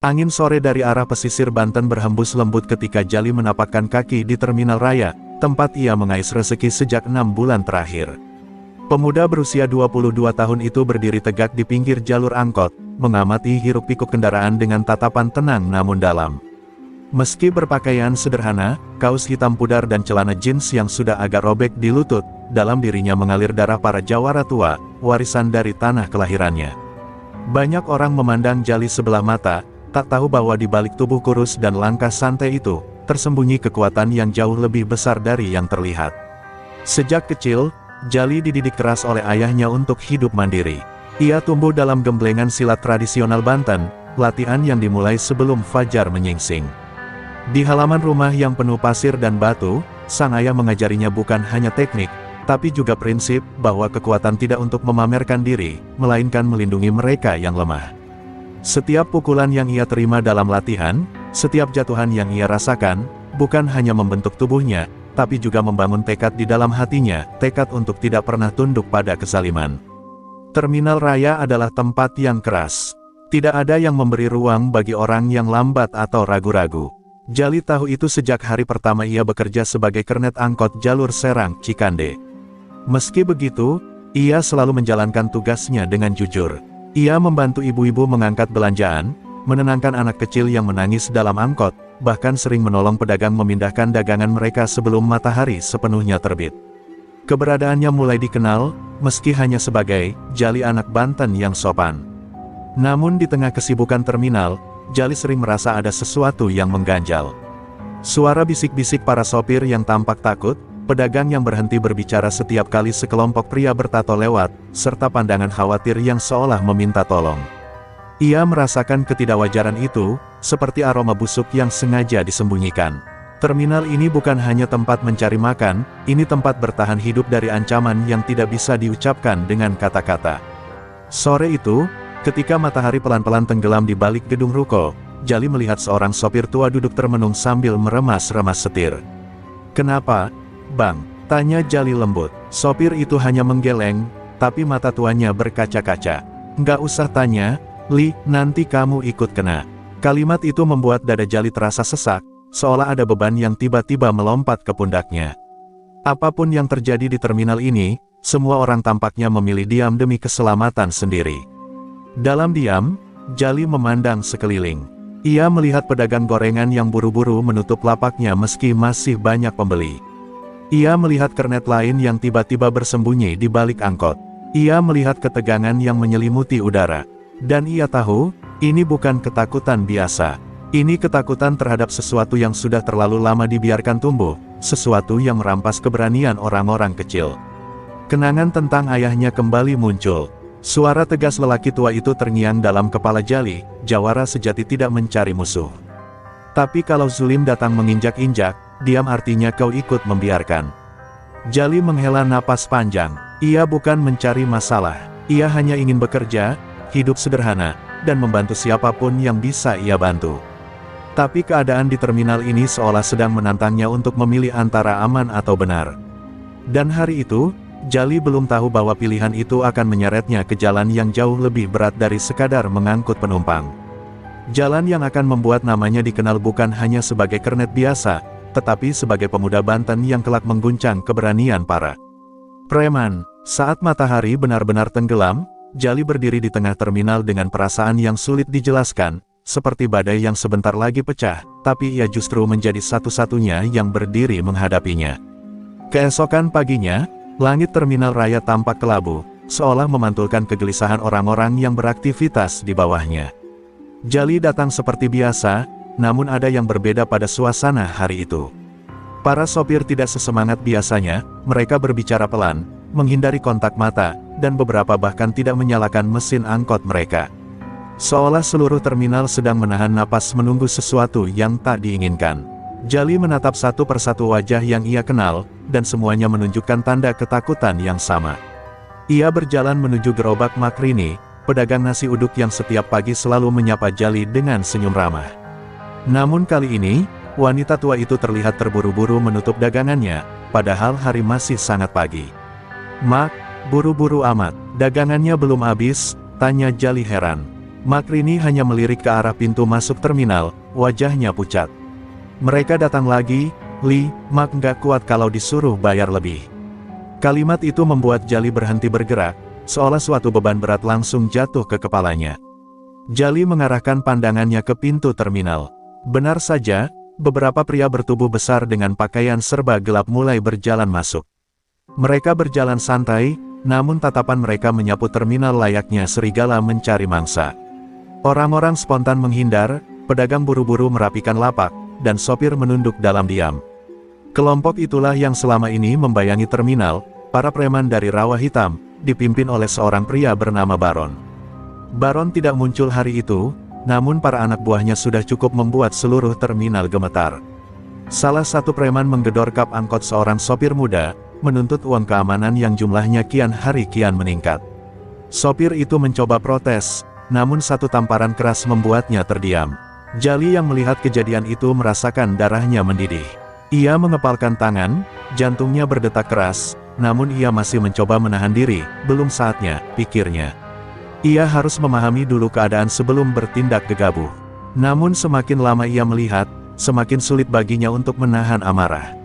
Angin sore dari arah pesisir Banten berhembus lembut ketika Jali menapakkan kaki di Terminal Raya, tempat ia mengais rezeki sejak 6 bulan terakhir. Pemuda berusia 22 tahun itu berdiri tegak di pinggir jalur angkot, mengamati hiruk-pikuk kendaraan dengan tatapan tenang namun dalam. Meski berpakaian sederhana, kaos hitam pudar dan celana jeans yang sudah agak robek di lutut, dalam dirinya mengalir darah para jawara tua, warisan dari tanah kelahirannya. Banyak orang memandang Jali sebelah mata, tak tahu bahwa di balik tubuh kurus dan langkah santai itu, tersembunyi kekuatan yang jauh lebih besar dari yang terlihat. Sejak kecil, Jali dididik keras oleh ayahnya untuk hidup mandiri. Ia tumbuh dalam gemblengan silat tradisional Banten, latihan yang dimulai sebelum fajar menyingsing. Di halaman rumah yang penuh pasir dan batu, sang ayah mengajarinya bukan hanya teknik, tapi juga prinsip bahwa kekuatan tidak untuk memamerkan diri, melainkan melindungi mereka yang lemah. Setiap pukulan yang ia terima dalam latihan, setiap jatuhan yang ia rasakan, bukan hanya membentuk tubuhnya, tapi juga membangun tekad di dalam hatinya, tekad untuk tidak pernah tunduk pada kezaliman. Terminal Raya adalah tempat yang keras. Tidak ada yang memberi ruang bagi orang yang lambat atau ragu-ragu. Jali tahu itu sejak hari pertama ia bekerja sebagai kernet angkot jalur Serang, Cikande. Meski begitu, ia selalu menjalankan tugasnya dengan jujur. Ia membantu ibu-ibu mengangkat belanjaan, menenangkan anak kecil yang menangis dalam angkot, bahkan sering menolong pedagang memindahkan dagangan mereka sebelum matahari sepenuhnya terbit. Keberadaannya mulai dikenal, meski hanya sebagai Jali anak Banten yang sopan. Namun di tengah kesibukan terminal, Jali sering merasa ada sesuatu yang mengganjal. Suara bisik-bisik para sopir yang tampak takut, pedagang yang berhenti berbicara setiap kali sekelompok pria bertato lewat, serta pandangan khawatir yang seolah meminta tolong. Ia merasakan ketidakwajaran itu, seperti aroma busuk yang sengaja disembunyikan. Terminal ini bukan hanya tempat mencari makan, ini tempat bertahan hidup dari ancaman yang tidak bisa diucapkan dengan kata-kata. Sore itu, ketika matahari pelan-pelan tenggelam di balik gedung ruko, Jali melihat seorang sopir tua duduk termenung sambil meremas-remas setir. "Kenapa, Bang?" tanya Jali lembut. Sopir itu hanya menggeleng, tapi mata tuanya berkaca-kaca. "Nggak usah tanya, Li, nanti kamu ikut kena." Kalimat itu membuat dada Jali terasa sesak, seolah ada beban yang tiba-tiba melompat ke pundaknya. Apapun yang terjadi di terminal ini, semua orang tampaknya memilih diam demi keselamatan sendiri. Dalam diam, Jali memandang sekeliling. Ia melihat pedagang gorengan yang buru-buru menutup lapaknya meski masih banyak pembeli. Ia melihat kernet lain yang tiba-tiba bersembunyi di balik angkot. Ia melihat ketegangan yang menyelimuti udara. Dan ia tahu, ini bukan ketakutan biasa. Ini ketakutan terhadap sesuatu yang sudah terlalu lama dibiarkan tumbuh, sesuatu yang merampas keberanian orang-orang kecil. Kenangan tentang ayahnya kembali muncul. Suara tegas lelaki tua itu terngiang dalam kepala Jali, jawara sejati tidak mencari musuh. Tapi kalau Zulim datang menginjak-injak, diam artinya kau ikut membiarkan. Jali menghela napas panjang. Ia bukan mencari masalah. Ia hanya ingin bekerja, hidup sederhana, dan membantu siapapun yang bisa ia bantu. Tapi keadaan di terminal ini seolah sedang menantangnya untuk memilih antara aman atau benar. Dan hari itu, Jali belum tahu bahwa pilihan itu akan menyeretnya ke jalan yang jauh lebih berat dari sekadar mengangkut penumpang. Jalan yang akan membuat namanya dikenal bukan hanya sebagai kernet biasa, tetapi sebagai pemuda Banten yang kelak mengguncang keberanian para preman. Saat matahari benar-benar tenggelam, Jali berdiri di tengah terminal dengan perasaan yang sulit dijelaskan, seperti badai yang sebentar lagi pecah, tapi ia justru menjadi satu-satunya yang berdiri menghadapinya. Keesokan paginya, langit Terminal Raya tampak kelabu, seolah memantulkan kegelisahan orang-orang yang beraktivitas di bawahnya. Jali datang seperti biasa, namun ada yang berbeda pada suasana hari itu. Para sopir tidak sesemangat biasanya, mereka berbicara pelan, menghindari kontak mata, dan beberapa bahkan tidak menyalakan mesin angkot mereka. Seolah seluruh terminal sedang menahan napas menunggu sesuatu yang tak diinginkan. Jali menatap satu persatu wajah yang ia kenal, dan semuanya menunjukkan tanda ketakutan yang sama. Ia berjalan menuju gerobak Makrini, pedagang nasi uduk yang setiap pagi selalu menyapa Jali dengan senyum ramah. Namun kali ini, wanita tua itu terlihat terburu-buru menutup dagangannya, padahal hari masih sangat pagi. "Mak, buru-buru amat, dagangannya belum habis?" tanya Jali heran. Makrini hanya melirik ke arah pintu masuk terminal, wajahnya pucat. Mereka datang lagi, Lee, Mak nggak kuat kalau disuruh bayar lebih. Kalimat itu membuat Jali berhenti bergerak, seolah suatu beban berat langsung jatuh ke kepalanya. Jali mengarahkan pandangannya ke pintu terminal. Benar saja, beberapa pria bertubuh besar dengan pakaian serba gelap mulai berjalan masuk. Mereka berjalan santai, namun tatapan mereka menyapu terminal layaknya serigala mencari mangsa. Orang-orang spontan menghindar, pedagang buru-buru merapikan lapak, dan sopir menunduk dalam diam. Kelompok itulah yang selama ini membayangi terminal, para preman dari rawa hitam, dipimpin oleh seorang pria bernama Baron. Baron tidak muncul hari itu, namun para anak buahnya sudah cukup membuat seluruh terminal gemetar. Salah satu preman menggedor kap angkot seorang sopir muda, menuntut uang keamanan yang jumlahnya kian hari kian meningkat. Sopir itu mencoba protes, namun satu tamparan keras membuatnya terdiam. Jali yang melihat kejadian itu merasakan darahnya mendidih. Ia mengepalkan tangan, jantungnya berdetak keras, namun ia masih mencoba menahan diri, belum saatnya, pikirnya. Ia harus memahami dulu keadaan sebelum bertindak gegabah. Namun semakin lama ia melihat, semakin sulit baginya untuk menahan amarah.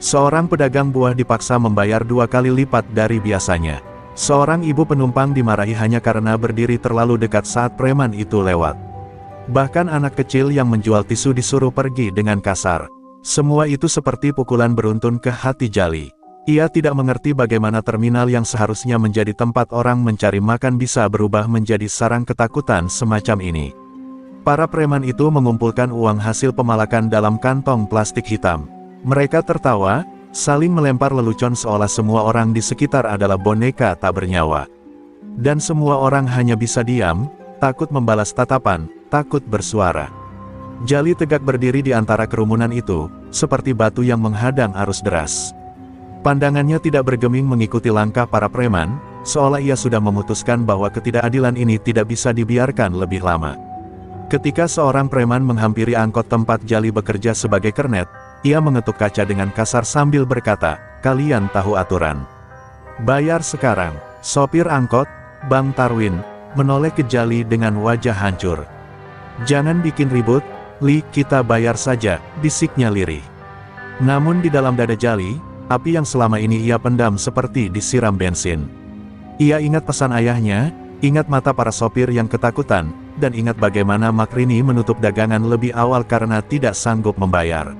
Seorang pedagang buah dipaksa membayar 2 kali lipat dari biasanya. Seorang ibu penumpang dimarahi hanya karena berdiri terlalu dekat saat preman itu lewat. Bahkan anak kecil yang menjual tisu disuruh pergi dengan kasar. Semua itu seperti pukulan beruntun ke hati Jali. Ia tidak mengerti bagaimana terminal yang seharusnya menjadi tempat orang mencari makan bisa berubah menjadi sarang ketakutan semacam ini. Para preman itu mengumpulkan uang hasil pemalakan dalam kantong plastik hitam. Mereka tertawa, saling melempar lelucon seolah semua orang di sekitar adalah boneka tak bernyawa. Dan semua orang hanya bisa diam, takut membalas tatapan, takut bersuara. Jali tegak berdiri di antara kerumunan itu, seperti batu yang menghadang arus deras. Pandangannya tidak bergeming mengikuti langkah para preman, seolah ia sudah memutuskan bahwa ketidakadilan ini tidak bisa dibiarkan lebih lama. Ketika seorang preman menghampiri angkot tempat Jali bekerja sebagai kernet, ia mengetuk kaca dengan kasar sambil berkata, "Kalian tahu aturan. Bayar sekarang." Sopir angkot, Bang Tarwin, menoleh ke Jali dengan wajah hancur. "Jangan bikin ribut, Li, kita bayar saja," bisiknya lirih. Namun di dalam dada Jali, api yang selama ini ia pendam seperti disiram bensin. Ia ingat pesan ayahnya, ingat mata para sopir yang ketakutan, dan ingat bagaimana Makrini menutup dagangan lebih awal karena tidak sanggup membayar.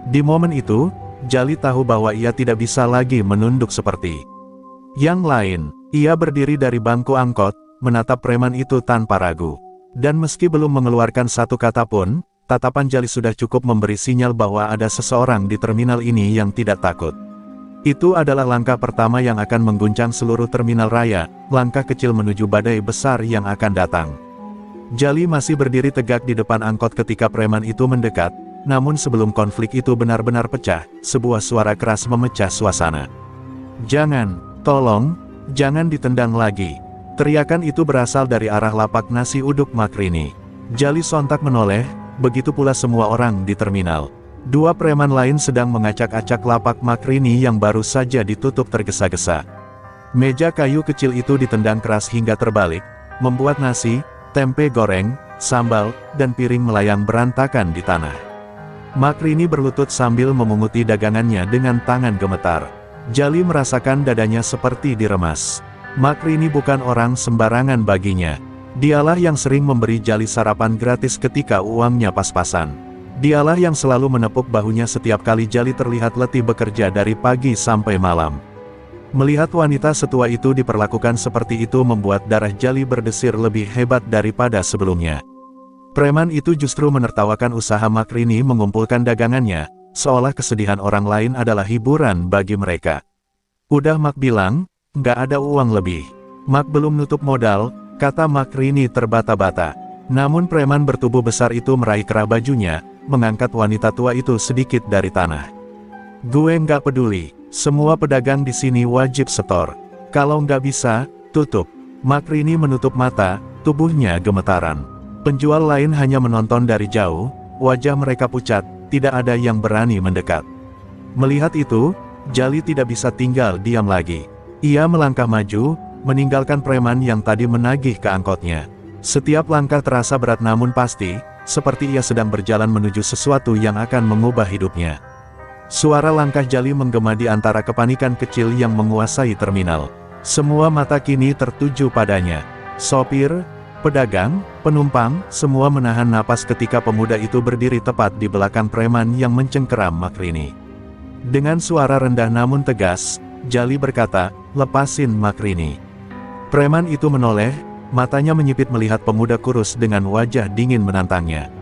Di momen itu, Jali tahu bahwa ia tidak bisa lagi menunduk seperti yang lain. Ia berdiri dari bangku angkot, menatap preman itu tanpa ragu. Dan meski belum mengeluarkan satu kata pun, tatapan Jali sudah cukup memberi sinyal bahwa ada seseorang di terminal ini yang tidak takut. Itu adalah langkah pertama yang akan mengguncang seluruh terminal raya, langkah kecil menuju badai besar yang akan datang. Jali masih berdiri tegak di depan angkot ketika preman itu mendekat. Namun sebelum konflik itu benar-benar pecah, sebuah suara keras memecah suasana. "Jangan, tolong, jangan ditendang lagi." Teriakan itu berasal dari arah lapak nasi uduk Makrini. Jali sontak menoleh, begitu pula semua orang di terminal. 2 preman lain sedang mengacak-acak lapak Makrini yang baru saja ditutup tergesa-gesa. Meja kayu kecil itu ditendang keras hingga terbalik, membuat nasi, tempe goreng, sambal, dan piring melayang berantakan di tanah. Makrini berlutut sambil memunguti dagangannya dengan tangan gemetar. Jali merasakan dadanya seperti diremas. Makrini bukan orang sembarangan baginya. Dialah yang sering memberi Jali sarapan gratis ketika uangnya pas-pasan. Dialah yang selalu menepuk bahunya setiap kali Jali terlihat letih bekerja dari pagi sampai malam. Melihat wanita setua itu diperlakukan seperti itu membuat darah Jali berdesir lebih hebat daripada sebelumnya. Preman itu justru menertawakan usaha Makrini mengumpulkan dagangannya, seolah kesedihan orang lain adalah hiburan bagi mereka. "Udah Mak bilang, nggak ada uang lebih." "Mak belum nutup modal," kata Makrini terbata-bata. Namun preman bertubuh besar itu meraih kerah bajunya, mengangkat wanita tua itu sedikit dari tanah. "Gue nggak peduli, semua pedagang di sini wajib setor. Kalau nggak bisa, tutup." Makrini menutup mata, tubuhnya gemetaran. Penjual lain hanya menonton dari jauh, wajah mereka pucat, tidak ada yang berani mendekat. Melihat itu, Jali tidak bisa tinggal diam lagi. Ia melangkah maju, meninggalkan preman yang tadi menagih ke angkotnya. Setiap langkah terasa berat namun pasti, seperti ia sedang berjalan menuju sesuatu yang akan mengubah hidupnya. Suara langkah Jali menggema di antara kepanikan kecil yang menguasai terminal. Semua mata kini tertuju padanya. Sopir, pedagang, penumpang, semua menahan napas ketika pemuda itu berdiri tepat di belakang preman yang mencengkeram Makrini. Dengan suara rendah namun tegas, Jali berkata, "Lepasin Makrini." Preman itu menoleh, matanya menyipit melihat pemuda kurus dengan wajah dingin menantangnya.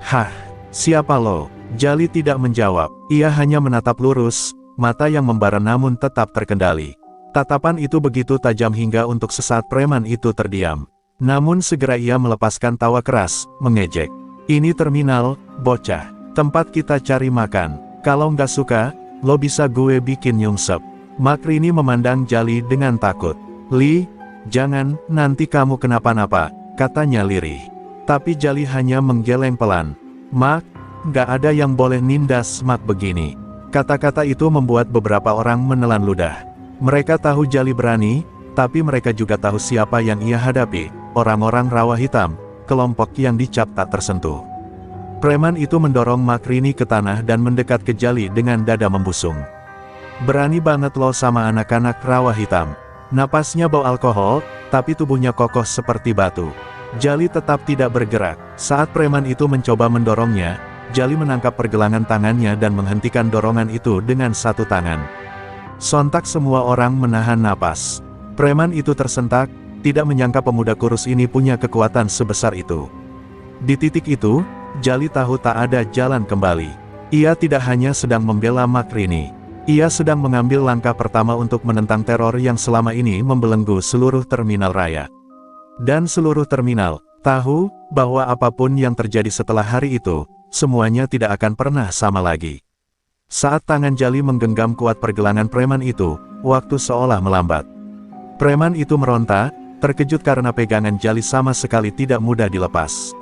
"Hah, siapa lo?" Jali tidak menjawab, ia hanya menatap lurus, mata yang membara namun tetap terkendali. Tatapan itu begitu tajam hingga untuk sesaat preman itu terdiam. Namun segera ia melepaskan tawa keras, mengejek. "Ini terminal, bocah. Tempat kita cari makan. Kalau nggak suka, lo bisa gue bikin nyungsep." Makrini memandang Jali dengan takut. "Li, jangan, nanti kamu kenapa-napa," katanya lirih. Tapi Jali hanya menggeleng pelan. "Mak, nggak ada yang boleh nindas Mak begini." Kata-kata itu membuat beberapa orang menelan ludah. Mereka tahu Jali berani, tapi mereka juga tahu siapa yang ia hadapi, orang-orang rawa hitam, kelompok yang dicap tak tersentuh. Preman itu mendorong Makrini ke tanah dan mendekat ke Jali dengan dada membusung. "Berani banget lo sama anak-anak rawa hitam." Napasnya bau alkohol, tapi tubuhnya kokoh seperti batu. Jali tetap tidak bergerak. Saat preman itu mencoba mendorongnya, Jali menangkap pergelangan tangannya dan menghentikan dorongan itu dengan satu tangan. Sontak semua orang menahan napas. Preman itu tersentak, tidak menyangka pemuda kurus ini punya kekuatan sebesar itu. Di titik itu, Jali tahu tak ada jalan kembali. Ia tidak hanya sedang membela Makrini. Ia sedang mengambil langkah pertama untuk menentang teror yang selama ini membelenggu seluruh terminal raya. Dan seluruh terminal tahu bahwa apapun yang terjadi setelah hari itu, semuanya tidak akan pernah sama lagi. Saat tangan Jali menggenggam kuat pergelangan preman itu, waktu seolah melambat. Preman itu meronta, terkejut karena pegangan Jali sama sekali tidak mudah dilepas.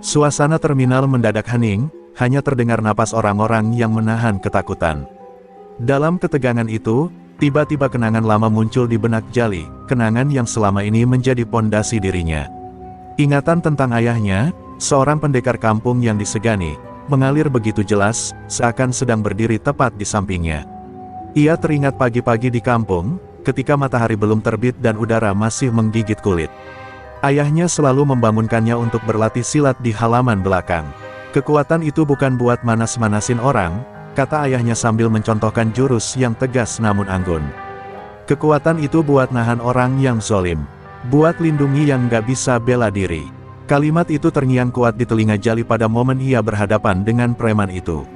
Suasana terminal mendadak hening, hanya terdengar napas orang-orang yang menahan ketakutan. Dalam ketegangan itu, tiba-tiba kenangan lama muncul di benak Jali, kenangan yang selama ini menjadi pondasi dirinya. Ingatan tentang ayahnya, seorang pendekar kampung yang disegani, mengalir begitu jelas, seakan sedang berdiri tepat di sampingnya. Ia teringat pagi-pagi di kampung, ketika matahari belum terbit dan udara masih menggigit kulit. Ayahnya selalu membangunkannya untuk berlatih silat di halaman belakang. "Kekuatan itu bukan buat manas-manasin orang," kata ayahnya sambil mencontohkan jurus yang tegas namun anggun. "Kekuatan itu buat nahan orang yang zolim. Buat lindungi yang gak bisa bela diri." Kalimat itu terngiang kuat di telinga Jali pada momen ia berhadapan dengan preman itu.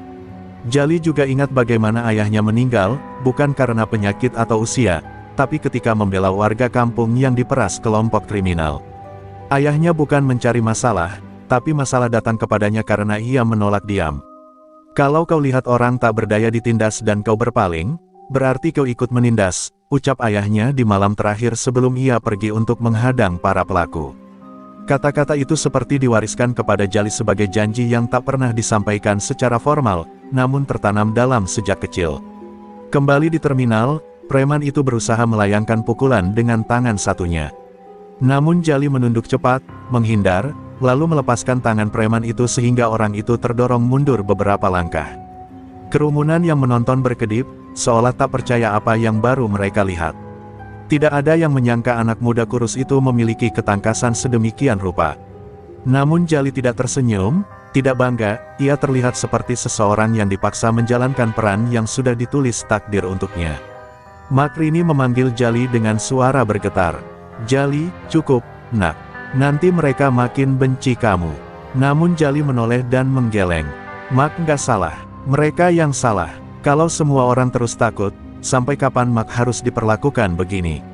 Jali juga ingat bagaimana ayahnya meninggal, bukan karena penyakit atau usia, tapi ketika membela warga kampung yang diperas kelompok kriminal. Ayahnya bukan mencari masalah, tapi masalah datang kepadanya karena ia menolak diam. "Kalau kau lihat orang tak berdaya ditindas dan kau berpaling, berarti kau ikut menindas," ucap ayahnya di malam terakhir sebelum ia pergi untuk menghadang para pelaku. Kata-kata itu seperti diwariskan kepada Jali sebagai janji yang tak pernah disampaikan secara formal, namun tertanam dalam sejak kecil. Kembali di terminal, preman itu berusaha melayangkan pukulan dengan tangan satunya. Namun Jali menunduk cepat, menghindar, lalu melepaskan tangan preman itu sehingga orang itu terdorong mundur beberapa langkah. Kerumunan yang menonton berkedip, seolah tak percaya apa yang baru mereka lihat. Tidak ada yang menyangka anak muda kurus itu memiliki ketangkasan sedemikian rupa. Namun Jali tidak tersenyum, tidak bangga, ia terlihat seperti seseorang yang dipaksa menjalankan peran yang sudah ditulis takdir untuknya. Makrini memanggil Jali dengan suara bergetar. "Jali, cukup, nak. Nanti mereka makin benci kamu." Namun Jali menoleh dan menggeleng. "Mak nggak salah. Mereka yang salah. Kalau semua orang terus takut, sampai kapan Mak harus diperlakukan begini?"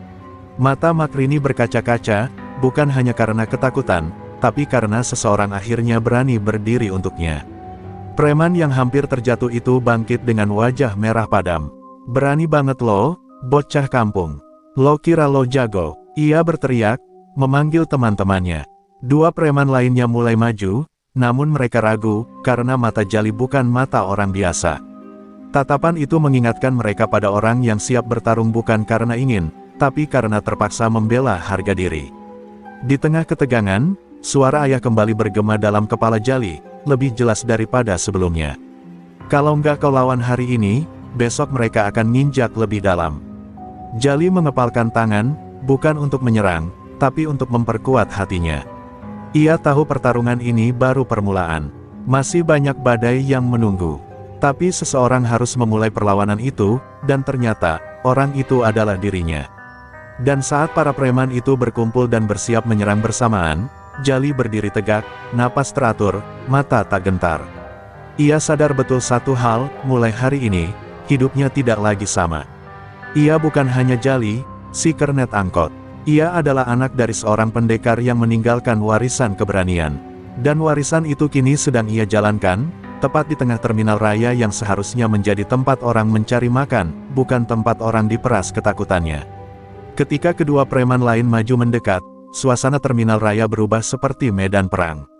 Mata Makrini berkaca-kaca, bukan hanya karena ketakutan, tapi karena seseorang akhirnya berani berdiri untuknya. Preman yang hampir terjatuh itu bangkit dengan wajah merah padam. "Berani banget lo, bocah kampung. Lo kira lo jago?" Ia berteriak, memanggil teman-temannya. Dua preman lainnya mulai maju, namun mereka ragu, karena mata Jali bukan mata orang biasa. Tatapan itu mengingatkan mereka pada orang yang siap bertarung bukan karena ingin, tapi karena terpaksa membela harga diri. Di tengah ketegangan, suara ayah kembali bergema dalam kepala Jali, lebih jelas daripada sebelumnya. Kalau nggak kau lawan hari ini, besok mereka akan nginjak lebih dalam. Jali mengepalkan tangan, bukan untuk menyerang, tapi untuk memperkuat hatinya. Ia tahu pertarungan ini baru permulaan. Masih banyak badai yang menunggu. Tapi seseorang harus memulai perlawanan itu, dan ternyata, orang itu adalah dirinya. Dan saat para preman itu berkumpul dan bersiap menyerang bersamaan, Jali berdiri tegak, napas teratur, mata tak gentar. Ia sadar betul satu hal, mulai hari ini, hidupnya tidak lagi sama. Ia bukan hanya Jali, si kernet angkot. Ia adalah anak dari seorang pendekar yang meninggalkan warisan keberanian. Dan warisan itu kini sedang ia jalankan, tepat di tengah terminal raya yang seharusnya menjadi tempat orang mencari makan, bukan tempat orang diperas ketakutannya. Ketika kedua preman lain maju mendekat, suasana terminal raya berubah seperti medan perang.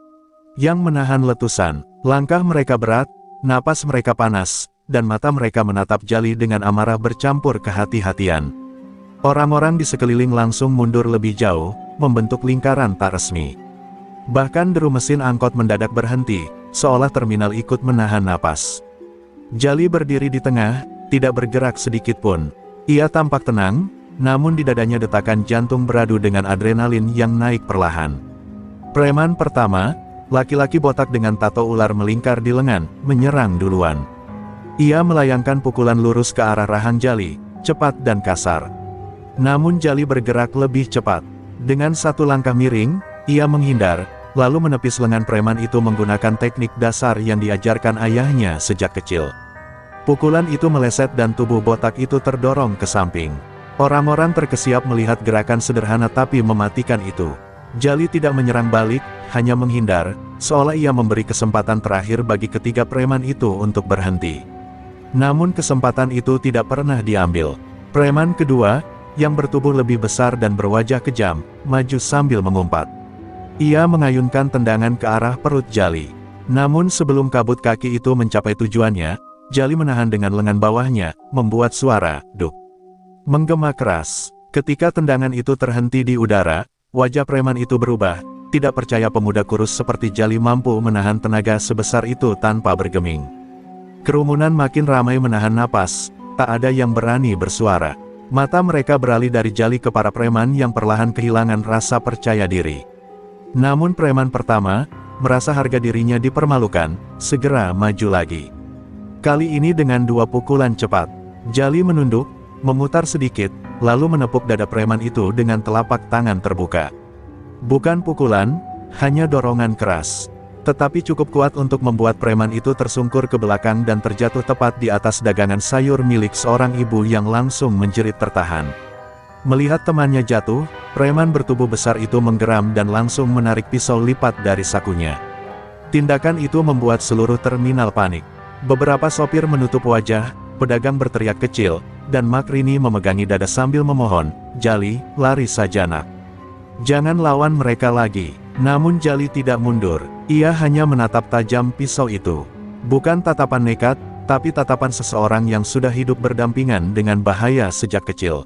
Yang menahan letusan, langkah mereka berat, napas mereka panas, dan mata mereka menatap Jali dengan amarah bercampur kehati-hatian. Orang-orang di sekeliling langsung mundur lebih jauh, membentuk lingkaran tak resmi. Bahkan deru mesin angkot mendadak berhenti, seolah terminal ikut menahan napas. Jali berdiri di tengah, tidak bergerak sedikit pun. Ia tampak tenang, namun di dadanya detakan jantung beradu dengan adrenalin yang naik perlahan. Preman pertama, laki-laki botak dengan tato ular melingkar di lengan, menyerang duluan. Ia melayangkan pukulan lurus ke arah rahang Jali, cepat dan kasar. Namun Jali bergerak lebih cepat. Dengan satu langkah miring, ia menghindar, lalu menepis lengan preman itu menggunakan teknik dasar yang diajarkan ayahnya sejak kecil. Pukulan itu meleset dan tubuh botak itu terdorong ke samping. Orang-orang terkesiap melihat gerakan sederhana tapi mematikan itu. Jali tidak menyerang balik, hanya menghindar, seolah ia memberi kesempatan terakhir bagi ketiga preman itu untuk berhenti. Namun kesempatan itu tidak pernah diambil. Preman kedua, yang bertubuh lebih besar dan berwajah kejam, maju sambil mengumpat. Ia mengayunkan tendangan ke arah perut Jali. Namun sebelum kabut kaki itu mencapai tujuannya, Jali menahan dengan lengan bawahnya, membuat suara "duk" menggema keras. Ketika tendangan itu terhenti di udara, wajah preman itu berubah. Tidak percaya pemuda kurus seperti Jali mampu menahan tenaga sebesar itu tanpa bergeming. Kerumunan makin ramai menahan napas, tak ada yang berani bersuara. Mata mereka beralih dari Jali ke para preman yang perlahan kehilangan rasa percaya diri. Namun preman pertama, merasa harga dirinya dipermalukan, segera maju lagi. Kali ini dengan dua pukulan cepat. Jali menunduk, memutar sedikit, lalu menepuk dada preman itu dengan telapak tangan terbuka. Bukan pukulan, hanya dorongan keras. Tetapi cukup kuat untuk membuat preman itu tersungkur ke belakang dan terjatuh tepat di atas dagangan sayur milik seorang ibu yang langsung menjerit tertahan. Melihat temannya jatuh, preman bertubuh besar itu menggeram dan langsung menarik pisau lipat dari sakunya. Tindakan itu membuat seluruh terminal panik. Beberapa sopir menutup wajah, pedagang berteriak kecil, dan Makrini memegangi dada sambil memohon, "Jali, lari saja nak. Jangan lawan mereka lagi." Namun Jali tidak mundur. Ia hanya menatap tajam pisau itu. Bukan tatapan nekat, tapi tatapan seseorang yang sudah hidup berdampingan dengan bahaya sejak kecil.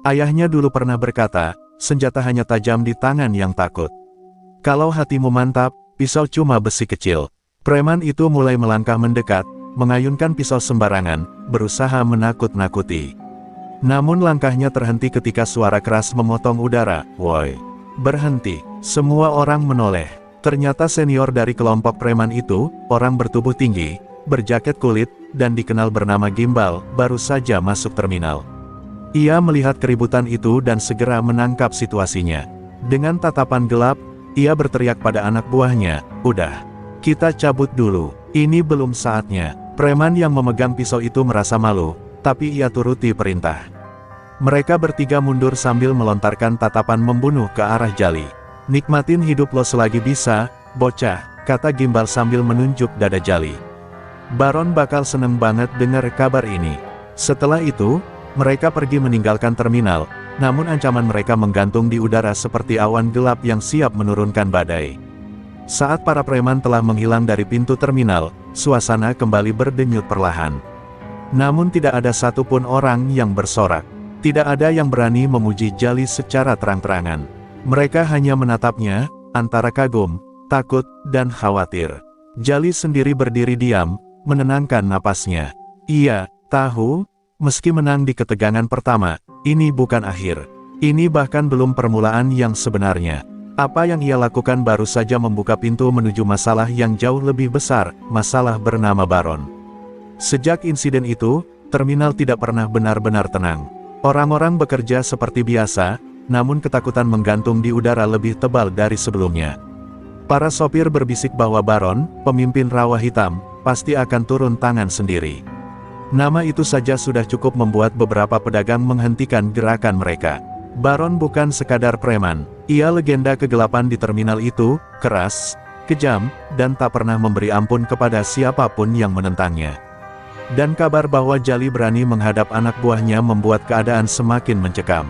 Ayahnya dulu pernah berkata, senjata hanya tajam di tangan yang takut. Kalau hatimu mantap, pisau cuma besi kecil. Preman itu mulai melangkah mendekat, mengayunkan pisau sembarangan, berusaha menakut-nakuti. Namun langkahnya terhenti ketika suara keras memotong udara, "Woi, berhenti!" Semua orang menoleh. Ternyata senior dari kelompok preman itu, orang bertubuh tinggi, berjaket kulit, dan dikenal bernama Gimbal, baru saja masuk terminal. Ia melihat keributan itu dan segera menangkap situasinya. Dengan tatapan gelap, ia berteriak pada anak buahnya, "Udah, kita cabut dulu. Ini belum saatnya." Preman yang memegang pisau itu merasa malu, tapi ia turuti perintah. Mereka bertiga mundur sambil melontarkan tatapan membunuh ke arah Jali. "Nikmatin hidup lo selagi bisa, bocah," kata Gimbal sambil menunjuk dada Jali. Baron bakal seneng banget dengar kabar ini. Setelah itu, mereka pergi meninggalkan terminal, namun ancaman mereka menggantung di udara seperti awan gelap yang siap menurunkan badai. Saat para preman telah menghilang dari pintu terminal, suasana kembali berdenyut perlahan. Namun tidak ada satupun orang yang bersorak. Tidak ada yang berani memuji Jali secara terang-terangan. Mereka hanya menatapnya, antara kagum, takut, dan khawatir. Jali sendiri berdiri diam, menenangkan napasnya. Ia tahu, meski menang di ketegangan pertama, ini bukan akhir. Ini bahkan belum permulaan yang sebenarnya. Apa yang ia lakukan baru saja membuka pintu menuju masalah yang jauh lebih besar, masalah bernama Baron. Sejak insiden itu, terminal tidak pernah benar-benar tenang. Orang-orang bekerja seperti biasa, namun ketakutan menggantung di udara lebih tebal dari sebelumnya. Para sopir berbisik bahwa Baron, pemimpin rawa hitam, pasti akan turun tangan sendiri. Nama itu saja sudah cukup membuat beberapa pedagang menghentikan gerakan mereka. Baron bukan sekadar preman, ia legenda kegelapan di terminal itu, keras, kejam, dan tak pernah memberi ampun kepada siapapun yang menentangnya. Dan kabar bahwa Jali berani menghadap anak buahnya membuat keadaan semakin mencekam.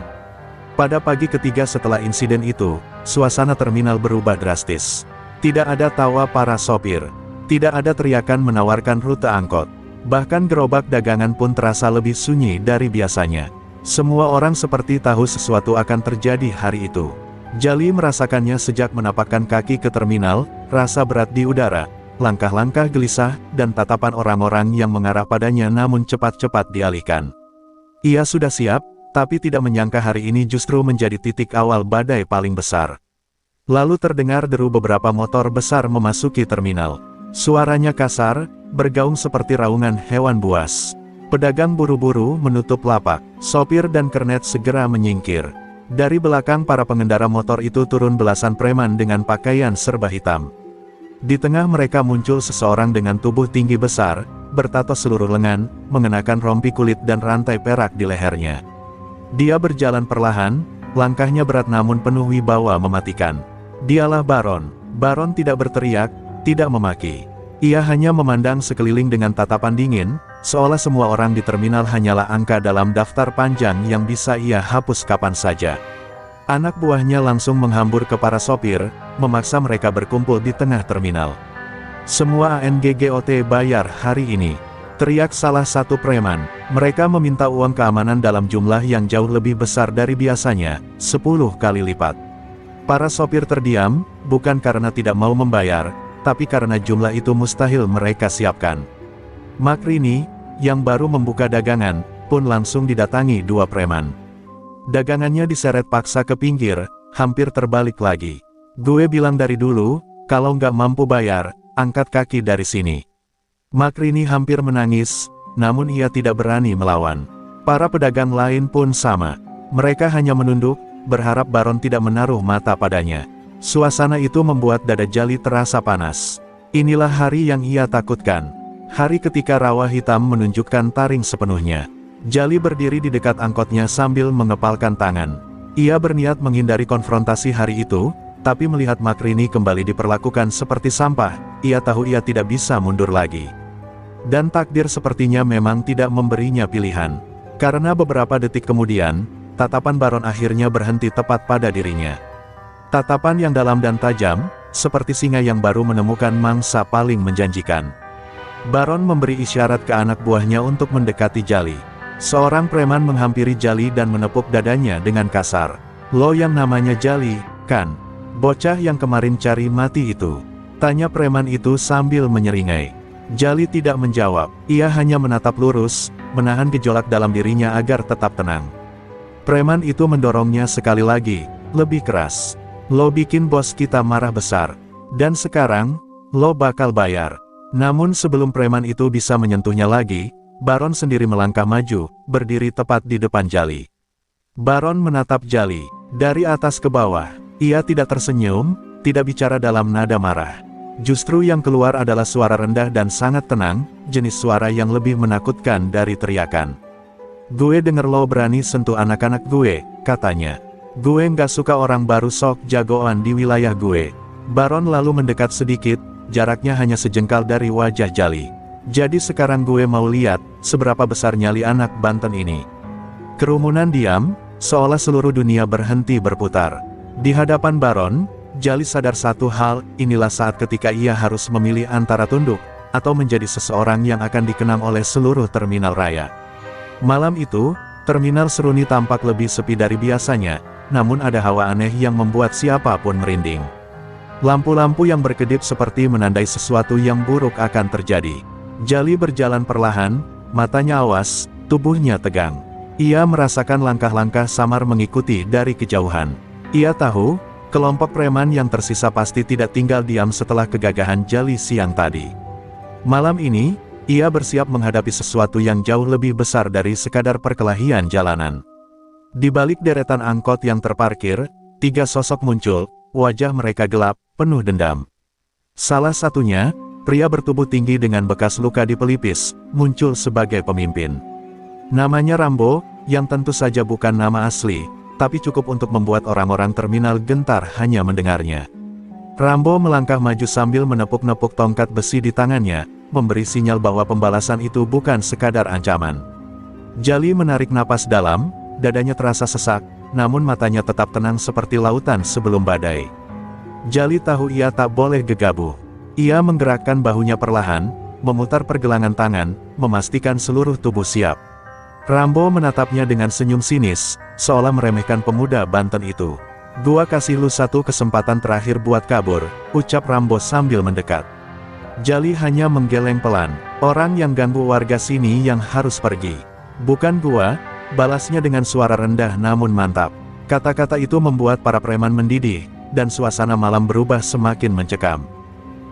Pada pagi ketiga setelah insiden itu, suasana terminal berubah drastis. Tidak ada tawa para sopir, tidak ada teriakan menawarkan rute angkot. Bahkan gerobak dagangan pun terasa lebih sunyi dari biasanya. Semua orang seperti tahu sesuatu akan terjadi hari itu. Jali merasakannya sejak menapakkan kaki ke terminal, rasa berat di udara, langkah-langkah gelisah, dan tatapan orang-orang yang mengarah padanya namun cepat-cepat dialihkan. Ia sudah siap, tapi tidak menyangka hari ini justru menjadi titik awal badai paling besar. Lalu terdengar deru beberapa motor besar memasuki terminal. Suaranya kasar, bergaung seperti raungan hewan buas. Pedagang buru-buru menutup lapak, sopir dan kernet segera menyingkir. Dari belakang para pengendara motor itu turun belasan preman dengan pakaian serba hitam. Di tengah mereka muncul seseorang dengan tubuh tinggi besar, bertato seluruh lengan, mengenakan rompi kulit dan rantai perak di lehernya. Dia berjalan perlahan, langkahnya berat namun penuh wibawa mematikan. Dialah Baron. Baron tidak berteriak, tidak memaki. Ia hanya memandang sekeliling dengan tatapan dingin, seolah semua orang di terminal hanyalah angka dalam daftar panjang yang bisa ia hapus kapan saja. Anak buahnya langsung menghambur ke para sopir, memaksa mereka berkumpul di tengah terminal. Semua ANGGOT bayar hari ini, teriak salah satu preman. Mereka meminta uang keamanan dalam jumlah yang jauh lebih besar dari biasanya, 10 kali lipat. Para sopir terdiam, bukan karena tidak mau membayar, tapi karena jumlah itu mustahil mereka siapkan. Makrini, yang baru membuka dagangan, pun langsung didatangi dua preman. Dagangannya diseret paksa ke pinggir, hampir terbalik lagi. Gue bilang dari dulu, kalau nggak mampu bayar, angkat kaki dari sini. Makrini hampir menangis, namun ia tidak berani melawan. Para pedagang lain pun sama. Mereka hanya menunduk, berharap Baron tidak menaruh mata padanya. Suasana itu membuat dada Jali terasa panas. Inilah hari yang ia takutkan. Hari ketika rawa hitam menunjukkan taring sepenuhnya. Jali berdiri di dekat angkotnya sambil mengepalkan tangan. Ia berniat menghindari konfrontasi hari itu, tapi melihat Makrini kembali diperlakukan seperti sampah, ia tahu ia tidak bisa mundur lagi. Dan takdir sepertinya memang tidak memberinya pilihan. Karena beberapa detik kemudian, tatapan Baron akhirnya berhenti tepat pada dirinya. Tatapan yang dalam dan tajam, seperti singa yang baru menemukan mangsa paling menjanjikan. Baron memberi isyarat ke anak buahnya untuk mendekati Jali. Seorang preman menghampiri Jali dan menepuk dadanya dengan kasar. "Lo yang namanya Jali, kan? Bocah yang kemarin cari mati itu?" tanya preman itu sambil menyeringai. Jali tidak menjawab, ia hanya menatap lurus, menahan gejolak dalam dirinya agar tetap tenang. Preman itu mendorongnya sekali lagi, lebih keras. "Lo bikin bos kita marah besar. Dan sekarang, lo bakal bayar." Namun sebelum preman itu bisa menyentuhnya lagi, Baron sendiri melangkah maju, berdiri tepat di depan Jali. Baron menatap Jali, dari atas ke bawah. Ia tidak tersenyum, tidak bicara dalam nada marah. Justru yang keluar adalah suara rendah dan sangat tenang, jenis suara yang lebih menakutkan dari teriakan. "Gue denger lo berani sentuh anak-anak gue," katanya. "Gue nggak suka orang baru sok jagoan di wilayah gue." Baron lalu mendekat sedikit, jaraknya hanya sejengkal dari wajah Jali. "Jadi sekarang gue mau lihat, seberapa besar nyali anak Banten ini." Kerumunan diam, seolah seluruh dunia berhenti berputar. Di hadapan Baron, Jali sadar satu hal, inilah saat ketika ia harus memilih antara tunduk, atau menjadi seseorang yang akan dikenang oleh seluruh terminal raya. Malam itu, terminal Seruni tampak lebih sepi dari biasanya, namun ada hawa aneh yang membuat siapapun merinding. Lampu-lampu yang berkedip seperti menandai sesuatu yang buruk akan terjadi. Jali berjalan perlahan, matanya awas, tubuhnya tegang. Ia merasakan langkah-langkah samar mengikuti dari kejauhan. Ia tahu, kelompok preman yang tersisa pasti tidak tinggal diam setelah kegagahan Jali siang tadi. Malam ini, ia bersiap menghadapi sesuatu yang jauh lebih besar dari sekadar perkelahian jalanan. Di balik deretan angkot yang terparkir, 3 sosok muncul, wajah mereka gelap, penuh dendam. Salah satunya, pria bertubuh tinggi dengan bekas luka di pelipis, muncul sebagai pemimpin. Namanya Rambo, yang tentu saja bukan nama asli, tapi cukup untuk membuat orang-orang terminal gentar hanya mendengarnya. Rambo melangkah maju sambil menepuk-nepuk tongkat besi di tangannya, memberi sinyal bahwa pembalasan itu bukan sekadar ancaman. Jali menarik napas dalam, dadanya terasa sesak, namun matanya tetap tenang seperti lautan sebelum badai. Jali tahu ia tak boleh gegabah. Ia menggerakkan bahunya perlahan, memutar pergelangan tangan, memastikan seluruh tubuh siap. Rambo menatapnya dengan senyum sinis, seolah meremehkan pemuda Banten itu. "Gua kasih lu satu kesempatan terakhir buat kabur," ucap Rambo sambil mendekat. Jali hanya menggeleng pelan. "Orang yang ganggu warga sini yang harus pergi. Bukan gua," balasnya dengan suara rendah namun mantap. Kata-kata itu membuat para preman mendidih, dan suasana malam berubah semakin mencekam.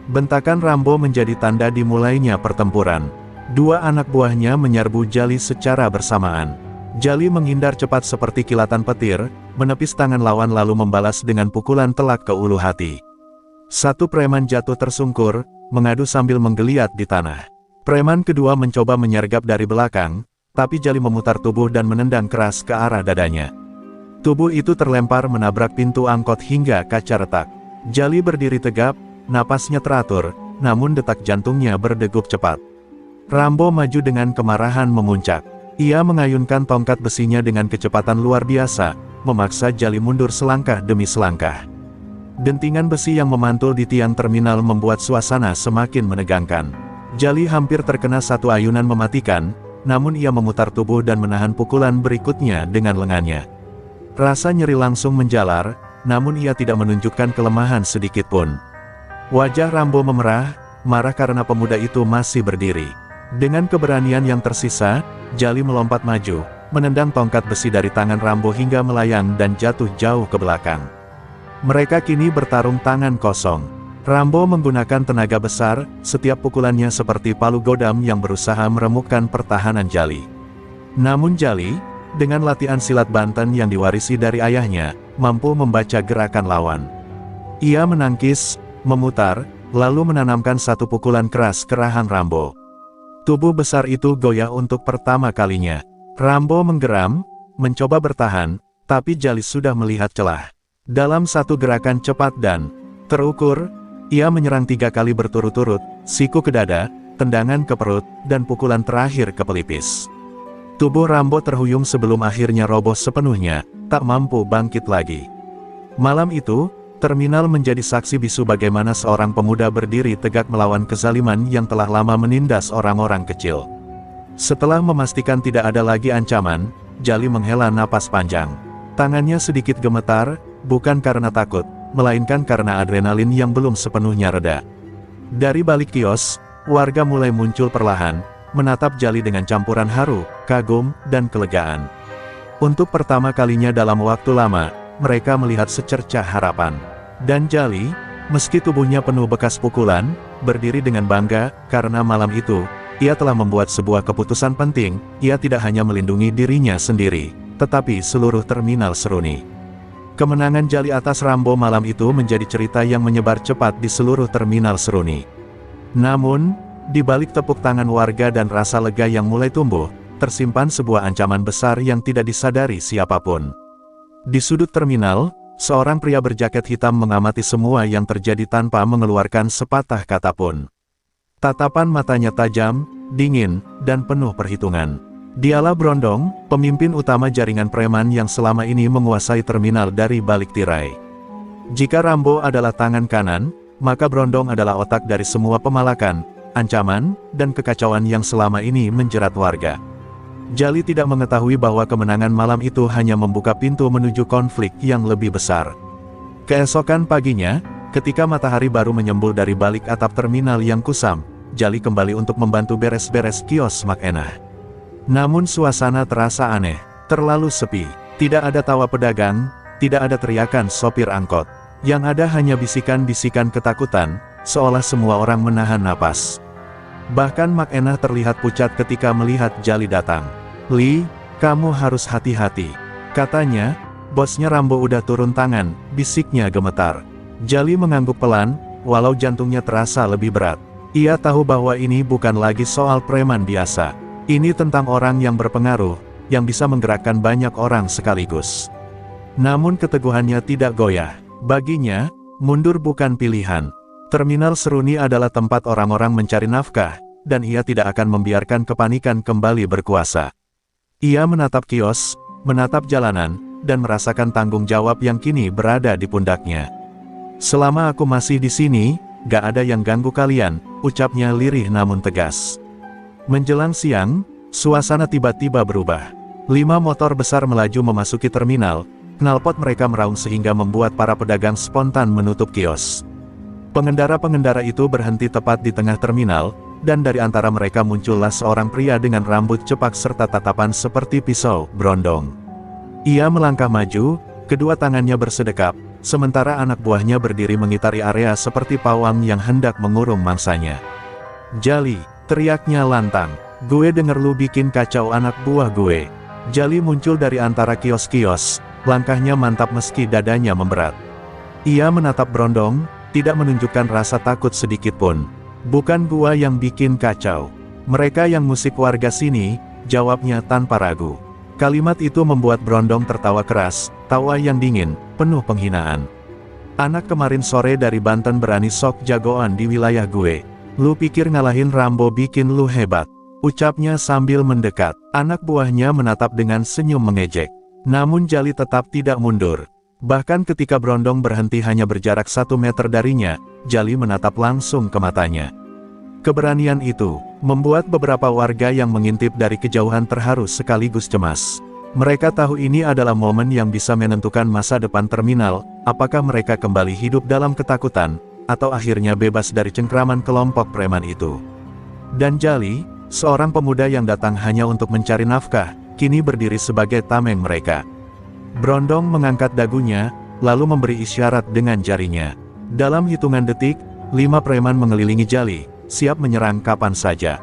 Bentakan Rambo menjadi tanda dimulainya pertempuran. 2 anak buahnya menyerbu Jali secara bersamaan. Jali menghindar cepat seperti kilatan petir, menepis tangan lawan lalu membalas dengan pukulan telak ke ulu hati. Satu preman jatuh tersungkur, mengadu sambil menggeliat di tanah. Preman kedua mencoba menyergap dari belakang, tapi Jali memutar tubuh dan menendang keras ke arah dadanya. Tubuh itu terlempar menabrak pintu angkot hingga kaca retak. Jali berdiri tegap, napasnya teratur, namun detak jantungnya berdegup cepat. Rambo maju dengan kemarahan memuncak. Ia mengayunkan tongkat besinya dengan kecepatan luar biasa, memaksa Jali mundur selangkah demi selangkah. Dentingan besi yang memantul di tiang terminal membuat suasana semakin menegangkan. Jali hampir terkena satu ayunan mematikan, namun ia memutar tubuh dan menahan pukulan berikutnya dengan lengannya. Rasa nyeri langsung menjalar, namun ia tidak menunjukkan kelemahan sedikitpun. Wajah Rambo memerah, marah karena pemuda itu masih berdiri. Dengan keberanian yang tersisa, Jali melompat maju, menendang tongkat besi dari tangan Rambo hingga melayang dan jatuh jauh ke belakang. Mereka kini bertarung tangan kosong. Rambo menggunakan tenaga besar, setiap pukulannya seperti palu godam yang berusaha meremukkan pertahanan Jali. Namun Jali, dengan latihan silat Banten yang diwarisi dari ayahnya, mampu membaca gerakan lawan. Ia menangkis, memutar, lalu menanamkan satu pukulan keras ke rahang Rambo. Tubuh besar itu goyah untuk pertama kalinya. Rambo menggeram, mencoba bertahan, tapi Jali sudah melihat celah. Dalam satu gerakan cepat dan terukur, ia menyerang 3 kali berturut-turut, siku ke dada, tendangan ke perut, dan pukulan terakhir ke pelipis. Tubuh Rambo terhuyung sebelum akhirnya roboh sepenuhnya, tak mampu bangkit lagi. Malam itu, terminal menjadi saksi bisu bagaimana seorang pemuda berdiri tegak melawan kezaliman yang telah lama menindas orang-orang kecil. Setelah memastikan tidak ada lagi ancaman, Jali menghela napas panjang. Tangannya sedikit gemetar, bukan karena takut, melainkan karena adrenalin yang belum sepenuhnya reda. Dari balik kios, warga mulai muncul perlahan, menatap Jali dengan campuran haru, kagum, dan kelegaan. Untuk pertama kalinya dalam waktu lama, mereka melihat secercah harapan. Dan Jali, meski tubuhnya penuh bekas pukulan, berdiri dengan bangga, karena malam itu, ia telah membuat sebuah keputusan penting. Ia tidak hanya melindungi dirinya sendiri, tetapi seluruh terminal Seruni. Kemenangan Jali atas Rambo malam itu menjadi cerita yang menyebar cepat di seluruh terminal Seruni. Namun, di balik tepuk tangan warga dan rasa lega yang mulai tumbuh, tersimpan sebuah ancaman besar yang tidak disadari siapapun. Di sudut terminal, seorang pria berjaket hitam mengamati semua yang terjadi tanpa mengeluarkan sepatah kata pun. Tatapan matanya tajam, dingin, dan penuh perhitungan. Dialah Brondong, pemimpin utama jaringan preman yang selama ini menguasai terminal dari balik tirai. Jika Rambo adalah tangan kanan, maka Brondong adalah otak dari semua pemalakan, ancaman, dan kekacauan yang selama ini menjerat warga. Jali tidak mengetahui bahwa kemenangan malam itu hanya membuka pintu menuju konflik yang lebih besar. Keesokan paginya, ketika matahari baru menyembul dari balik atap terminal yang kusam, Jali kembali untuk membantu beres-beres kios McEnah. Namun suasana terasa aneh, terlalu sepi. Tidak ada tawa pedagang, tidak ada teriakan sopir angkot. Yang ada hanya bisikan-bisikan ketakutan, seolah semua orang menahan napas. Bahkan McEnah terlihat pucat ketika melihat Jali datang. "Lee, kamu harus hati-hati," katanya. "Bosnya Rambo udah turun tangan," bisiknya gemetar. Jali mengangguk pelan, walau jantungnya terasa lebih berat. Ia tahu bahwa ini bukan lagi soal preman biasa. Ini tentang orang yang berpengaruh, yang bisa menggerakkan banyak orang sekaligus. Namun keteguhannya tidak goyah. Baginya, mundur bukan pilihan. Terminal Seruni adalah tempat orang-orang mencari nafkah, dan ia tidak akan membiarkan kepanikan kembali berkuasa. Ia menatap kios, menatap jalanan, dan merasakan tanggung jawab yang kini berada di pundaknya. "Selama aku masih di sini, gak ada yang ganggu kalian," ucapnya lirih namun tegas. Menjelang siang, suasana tiba-tiba berubah. 5 motor besar melaju memasuki terminal, knalpot mereka meraung sehingga membuat para pedagang spontan menutup kios. Pengendara-pengendara itu berhenti tepat di tengah terminal, dan dari antara mereka muncullah seorang pria dengan rambut cepak serta tatapan seperti pisau berondong. Ia melangkah maju, kedua tangannya bersedekap, sementara anak buahnya berdiri mengitari area seperti pawang yang hendak mengurung mangsanya. "Jali," teriaknya lantang, "gue denger lu bikin kacau anak buah gue." Jali muncul dari antara kios-kios, langkahnya mantap meski dadanya memberat. Ia menatap Brondong, tidak menunjukkan rasa takut sedikitpun. "Bukan gua yang bikin kacau. Mereka yang musik warga sini," jawabnya tanpa ragu. Kalimat itu membuat Brondong tertawa keras, tawa yang dingin, penuh penghinaan. "Anak kemarin sore dari Banten berani sok jagoan di wilayah gue. Lu pikir ngalahin Rambo bikin lu hebat," ucapnya sambil mendekat. Anak buahnya menatap dengan senyum mengejek. Namun Jali tetap tidak mundur. Bahkan ketika Brondong berhenti hanya berjarak 1 meter darinya, Jali menatap langsung ke matanya. Keberanian itu membuat beberapa warga yang mengintip dari kejauhan terharu sekaligus cemas. Mereka tahu ini adalah momen yang bisa menentukan masa depan terminal, apakah mereka kembali hidup dalam ketakutan, atau akhirnya bebas dari cengkraman kelompok preman itu. Dan Jali, seorang pemuda yang datang hanya untuk mencari nafkah, kini berdiri sebagai tameng mereka. Brondong mengangkat dagunya, lalu memberi isyarat dengan jarinya. Dalam hitungan detik, 5 preman mengelilingi Jali, siap menyerang kapan saja.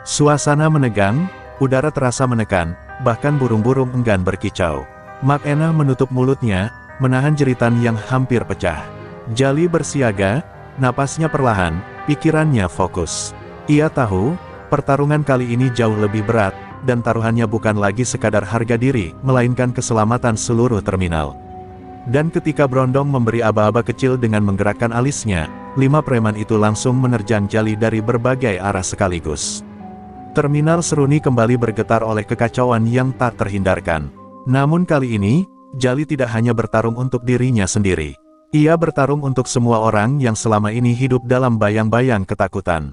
Suasana menegang, udara terasa menekan, bahkan burung-burung enggan berkicau. McEnah menutup mulutnya, menahan jeritan yang hampir pecah. Jali bersiaga, napasnya perlahan, pikirannya fokus. Ia tahu, pertarungan kali ini jauh lebih berat, dan taruhannya bukan lagi sekadar harga diri, melainkan keselamatan seluruh terminal. Dan ketika Brondong memberi aba-aba kecil dengan menggerakkan alisnya, 5 preman itu langsung menerjang Jali dari berbagai arah sekaligus. Terminal Seruni kembali bergetar oleh kekacauan yang tak terhindarkan. Namun kali ini, Jali tidak hanya bertarung untuk dirinya sendiri. Ia bertarung untuk semua orang yang selama ini hidup dalam bayang-bayang ketakutan.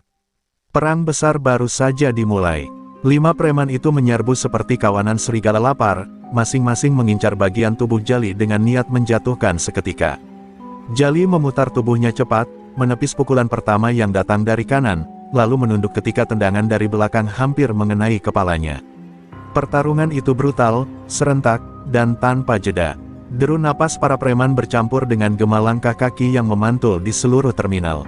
Perang besar baru saja dimulai. 5 preman itu menyerbu seperti kawanan serigala lapar, masing-masing mengincar bagian tubuh Jali dengan niat menjatuhkan seketika. Jali memutar tubuhnya cepat, menepis pukulan pertama yang datang dari kanan, lalu menunduk ketika tendangan dari belakang hampir mengenai kepalanya. Pertarungan itu brutal, serentak, dan tanpa jeda. Deru napas para preman bercampur dengan gema langkah kaki yang memantul di seluruh terminal.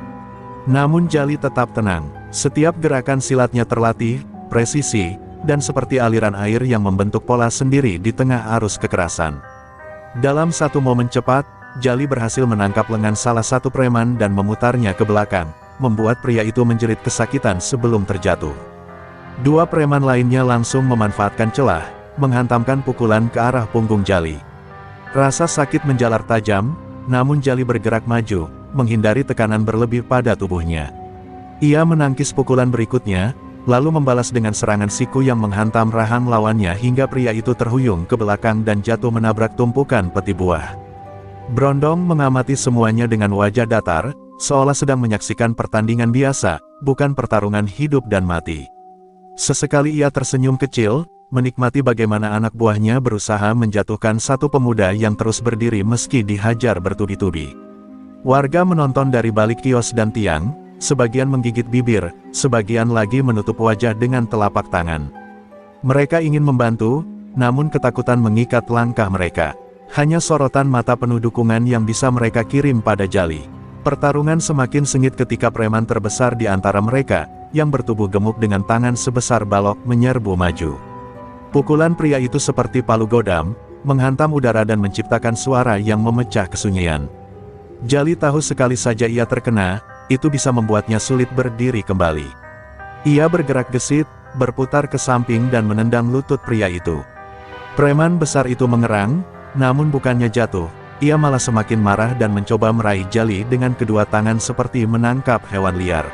Namun Jali tetap tenang. Setiap gerakan silatnya terlatih, presisi, dan seperti aliran air yang membentuk pola sendiri di tengah arus kekerasan. Dalam satu momen cepat, Jali berhasil menangkap lengan salah satu preman dan memutarnya ke belakang, membuat pria itu menjerit kesakitan sebelum terjatuh. 2 preman lainnya langsung memanfaatkan celah, menghantamkan pukulan ke arah punggung Jali. Rasa sakit menjalar tajam, namun Jali bergerak maju, menghindari tekanan berlebih pada tubuhnya. Ia menangkis pukulan berikutnya, lalu membalas dengan serangan siku yang menghantam rahang lawannya hingga pria itu terhuyung ke belakang dan jatuh menabrak tumpukan peti buah. Brondong mengamati semuanya dengan wajah datar, seolah sedang menyaksikan pertandingan biasa, bukan pertarungan hidup dan mati. Sesekali ia tersenyum kecil, menikmati bagaimana anak buahnya berusaha menjatuhkan satu pemuda yang terus berdiri meski dihajar bertubi-tubi. Warga menonton dari balik kios dan tiang, sebagian menggigit bibir, sebagian lagi menutup wajah dengan telapak tangan. Mereka ingin membantu, namun ketakutan mengikat langkah mereka. Hanya sorotan mata penuh dukungan yang bisa mereka kirim pada Jali. Pertarungan semakin sengit ketika preman terbesar di antara mereka, yang bertubuh gemuk dengan tangan sebesar balok menyerbu maju. Pukulan pria itu seperti palu godam, menghantam udara dan menciptakan suara yang memecah kesunyian. Jali tahu sekali saja ia terkena, itu bisa membuatnya sulit berdiri kembali. Ia bergerak gesit, berputar ke samping dan menendang lutut pria itu. Preman besar itu mengerang, namun bukannya jatuh. Ia malah semakin marah dan mencoba meraih Jali dengan kedua tangan seperti menangkap hewan liar.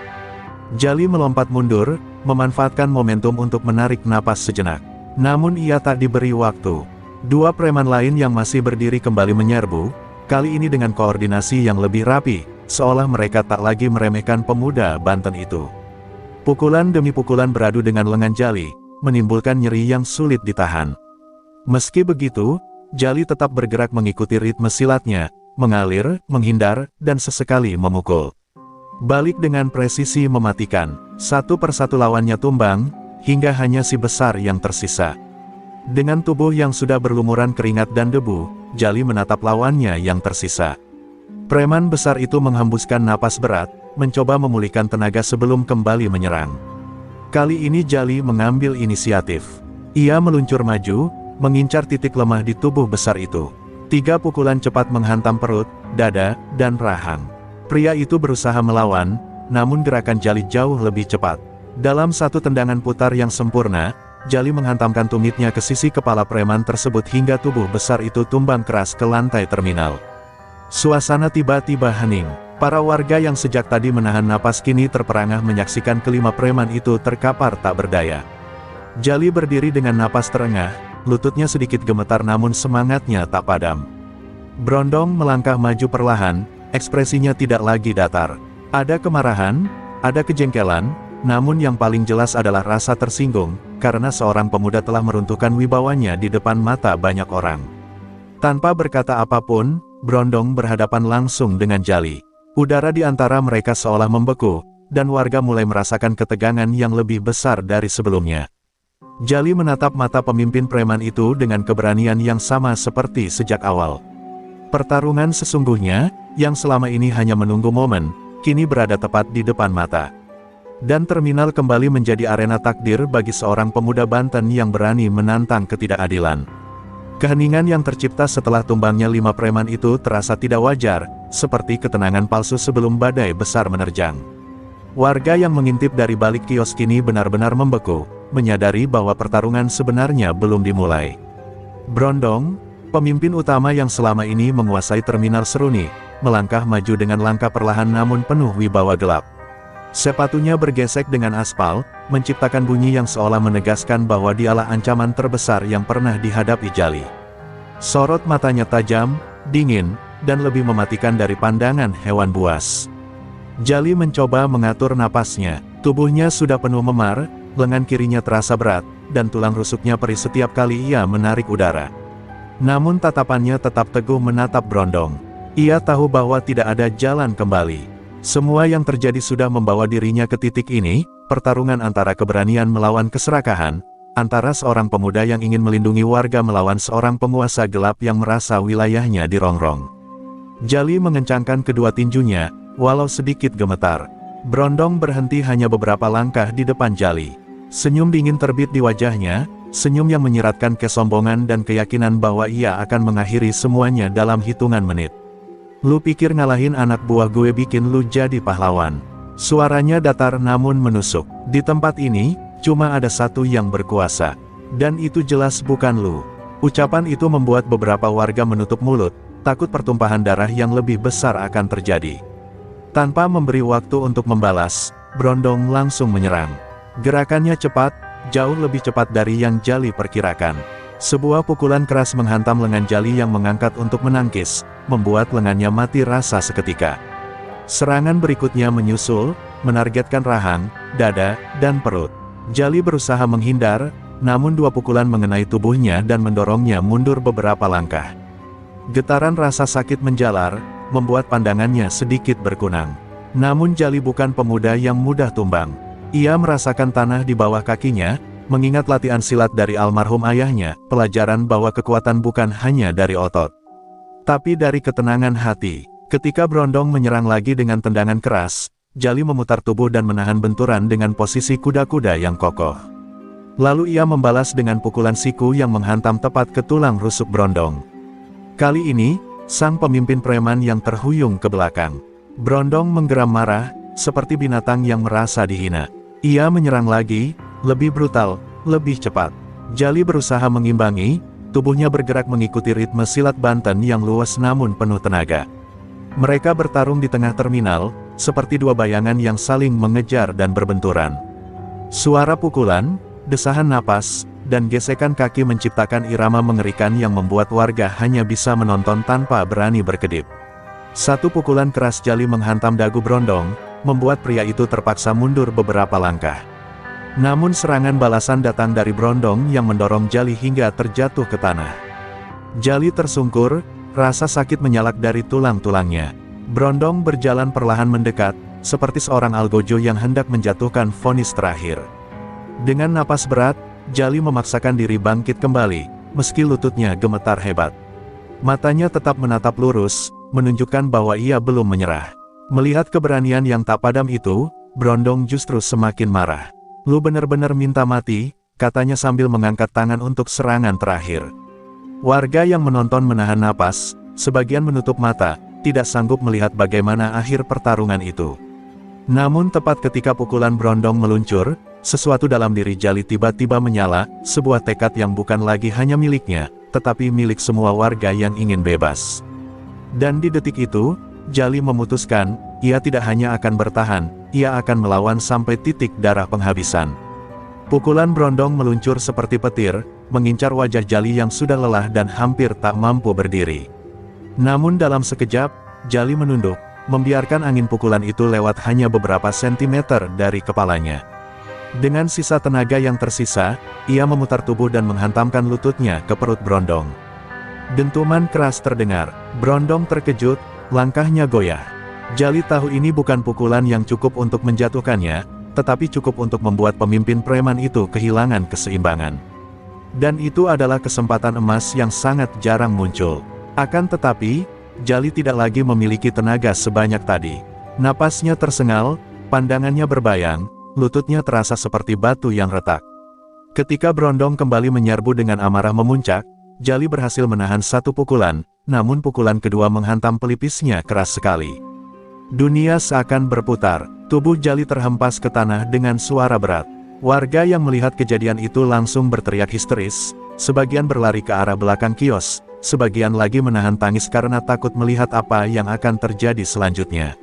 Jali melompat mundur, memanfaatkan momentum untuk menarik napas sejenak. Namun ia tak diberi waktu. Dua preman lain yang masih berdiri kembali menyerbu, kali ini dengan koordinasi yang lebih rapi, seolah mereka tak lagi meremehkan pemuda Banten itu. Pukulan demi pukulan beradu dengan lengan Jali, menimbulkan nyeri yang sulit ditahan. Meski begitu, Jali tetap bergerak mengikuti ritme silatnya, mengalir, menghindar, dan sesekali memukul. Balik dengan presisi mematikan, satu persatu lawannya tumbang, hingga hanya si besar yang tersisa. Dengan tubuh yang sudah berlumuran keringat dan debu, Jali menatap lawannya yang tersisa. Preman besar itu menghembuskan napas berat, mencoba memulihkan tenaga sebelum kembali menyerang. Kali ini Jali mengambil inisiatif. Ia meluncur maju, mengincar titik lemah di tubuh besar itu. 3 pukulan cepat menghantam perut, dada, dan rahang. Pria itu berusaha melawan, namun gerakan Jali jauh lebih cepat. Dalam satu tendangan putar yang sempurna, Jali menghantamkan tumitnya ke sisi kepala preman tersebut hingga tubuh besar itu tumbang keras ke lantai terminal. Suasana tiba-tiba hening. Para warga yang sejak tadi menahan napas kini terperangah menyaksikan kelima preman itu terkapar tak berdaya. Jali berdiri dengan napas terengah, lututnya sedikit gemetar namun semangatnya tak padam. Brondong melangkah maju perlahan, ekspresinya tidak lagi datar. Ada kemarahan, ada kejengkelan, namun yang paling jelas adalah rasa tersinggung, karena seorang pemuda telah meruntuhkan wibawanya di depan mata banyak orang. Tanpa berkata apapun, Brondong berhadapan langsung dengan Jali. Udara di antara mereka seolah membeku, dan warga mulai merasakan ketegangan yang lebih besar dari sebelumnya. Jali menatap mata pemimpin preman itu dengan keberanian yang sama seperti sejak awal. Pertarungan sesungguhnya, yang selama ini hanya menunggu momen, kini berada tepat di depan mata. Dan terminal kembali menjadi arena takdir bagi seorang pemuda Banten yang berani menantang ketidakadilan. Keheningan yang tercipta setelah tumbangnya 5 preman itu terasa tidak wajar, seperti ketenangan palsu sebelum badai besar menerjang. Warga yang mengintip dari balik kios kini benar-benar membeku, menyadari bahwa pertarungan sebenarnya belum dimulai. Brondong, pemimpin utama yang selama ini menguasai terminal Seruni, melangkah maju dengan langkah perlahan namun penuh wibawa gelap. Sepatunya bergesek dengan aspal, menciptakan bunyi yang seolah menegaskan bahwa dialah ancaman terbesar yang pernah dihadapi Jali. Sorot matanya tajam, dingin, dan lebih mematikan dari pandangan hewan buas. Jali mencoba mengatur napasnya, tubuhnya sudah penuh memar, lengan kirinya terasa berat, dan tulang rusuknya perih setiap kali ia menarik udara. Namun tatapannya tetap teguh menatap Brondong. Ia tahu bahwa tidak ada jalan kembali. Semua yang terjadi sudah membawa dirinya ke titik ini, pertarungan antara keberanian melawan keserakahan, antara seorang pemuda yang ingin melindungi warga melawan seorang penguasa gelap yang merasa wilayahnya dirongrong. Jali mengencangkan kedua tinjunya, walau sedikit gemetar. Brondong berhenti hanya beberapa langkah di depan Jali. Senyum dingin terbit di wajahnya, senyum yang menyiratkan kesombongan dan keyakinan bahwa ia akan mengakhiri semuanya dalam hitungan menit. Lu pikir ngalahin anak buah gue bikin lu jadi pahlawan? Suaranya datar namun menusuk. Di tempat ini, cuma ada satu yang berkuasa. Dan itu jelas bukan lu. Ucapan itu membuat beberapa warga menutup mulut, takut pertumpahan darah yang lebih besar akan terjadi. Tanpa memberi waktu untuk membalas, Brondong langsung menyerang. Gerakannya cepat, jauh lebih cepat dari yang Jali perkirakan. Sebuah pukulan keras menghantam lengan Jali yang mengangkat untuk menangkis, membuat lengannya mati rasa seketika. Serangan berikutnya menyusul, menargetkan rahang, dada, dan perut. Jali berusaha menghindar, namun dua pukulan mengenai tubuhnya dan mendorongnya mundur beberapa langkah. Getaran rasa sakit menjalar, membuat pandangannya sedikit berkunang. Namun Jali bukan pemuda yang mudah tumbang. Ia merasakan tanah di bawah kakinya, mengingat latihan silat dari almarhum ayahnya, pelajaran bahwa kekuatan bukan hanya dari otot, tapi dari ketenangan hati. Ketika Brondong menyerang lagi dengan tendangan keras, Jali memutar tubuh dan menahan benturan dengan posisi kuda-kuda yang kokoh. Lalu ia membalas dengan pukulan siku yang menghantam tepat ke tulang rusuk Brondong. Kali ini, sang pemimpin preman yang terhuyung ke belakang. Brondong menggeram marah, seperti binatang yang merasa dihina. Ia menyerang lagi, lebih brutal, lebih cepat. Jali berusaha mengimbangi, tubuhnya bergerak mengikuti ritme silat Banten yang luas namun penuh tenaga. Mereka bertarung di tengah terminal, seperti dua bayangan yang saling mengejar dan berbenturan. Suara pukulan, desahan napas, dan gesekan kaki menciptakan irama mengerikan yang membuat warga hanya bisa menonton tanpa berani berkedip. Satu pukulan keras Jali menghantam dagu Brondong, membuat pria itu terpaksa mundur beberapa langkah. Namun serangan balasan datang dari Brondong yang mendorong Jali hingga terjatuh ke tanah. Jali tersungkur, rasa sakit menyalak dari tulang-tulangnya. Brondong berjalan perlahan mendekat, seperti seorang algojo yang hendak menjatuhkan vonis terakhir. Dengan napas berat, Jali memaksakan diri bangkit kembali, meski lututnya gemetar hebat. Matanya tetap menatap lurus, menunjukkan bahwa ia belum menyerah. Melihat keberanian yang tak padam itu, Brondong justru semakin marah. "Lu bener-bener minta mati," katanya sambil mengangkat tangan untuk serangan terakhir. Warga yang menonton menahan napas, sebagian menutup mata, tidak sanggup melihat bagaimana akhir pertarungan itu. Namun tepat ketika pukulan Brondong meluncur, sesuatu dalam diri Jali tiba-tiba menyala, sebuah tekad yang bukan lagi hanya miliknya, tetapi milik semua warga yang ingin bebas. Dan di detik itu, Jali memutuskan, ia tidak hanya akan bertahan, ia akan melawan sampai titik darah penghabisan. Pukulan Brondong meluncur seperti petir, mengincar wajah Jali yang sudah lelah dan hampir tak mampu berdiri. Namun dalam sekejap, Jali menunduk, membiarkan angin pukulan itu lewat hanya beberapa sentimeter dari kepalanya. Dengan sisa tenaga yang tersisa, ia memutar tubuh dan menghantamkan lututnya ke perut Brondong. Dentuman keras terdengar, Brondong terkejut, langkahnya goyah. Jali tahu ini bukan pukulan yang cukup untuk menjatuhkannya, tetapi cukup untuk membuat pemimpin preman itu kehilangan keseimbangan. Dan itu adalah kesempatan emas yang sangat jarang muncul. Akan tetapi, Jali tidak lagi memiliki tenaga sebanyak tadi. Napasnya tersengal, pandangannya berbayang, lututnya terasa seperti batu yang retak. Ketika Brondong kembali menyerbu dengan amarah memuncak, Jali berhasil menahan satu pukulan, namun pukulan kedua menghantam pelipisnya keras sekali. Dunia seakan berputar, tubuh Jali terhempas ke tanah dengan suara berat. Warga yang melihat kejadian itu langsung berteriak histeris, sebagian berlari ke arah belakang kios, sebagian lagi menahan tangis karena takut melihat apa yang akan terjadi selanjutnya.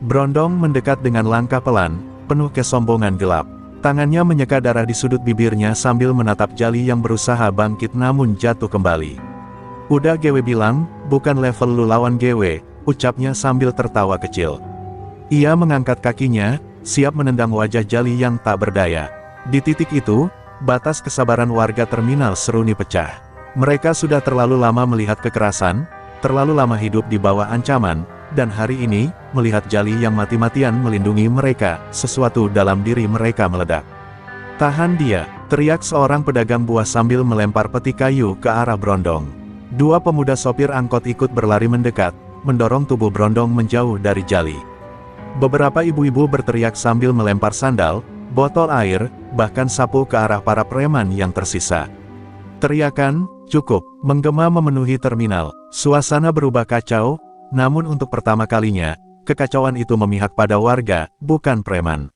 Brondong mendekat dengan langkah pelan, penuh kesombongan gelap. Tangannya menyeka darah di sudut bibirnya sambil menatap Jali yang berusaha bangkit namun jatuh kembali. "Udah Gewe bilang, bukan level lu lawan Gewe," ucapnya sambil tertawa kecil. Ia mengangkat kakinya, siap menendang wajah Jali yang tak berdaya. Di titik itu, batas kesabaran warga terminal Seruni pecah. Mereka sudah terlalu lama melihat kekerasan, terlalu lama hidup di bawah ancaman, dan hari ini, melihat Jali yang mati-matian melindungi mereka, sesuatu dalam diri mereka meledak. "Tahan dia!" teriak seorang pedagang buah sambil melempar peti kayu ke arah Brondong. Dua pemuda sopir angkot ikut berlari mendekat, mendorong tubuh Brondong menjauh dari Jali. Beberapa ibu-ibu berteriak sambil melempar sandal, botol air, bahkan sapu ke arah para preman yang tersisa. Teriakan, "Cukup!" menggema memenuhi terminal. Suasana berubah kacau, namun untuk pertama kalinya, kekacauan itu memihak pada warga, bukan preman.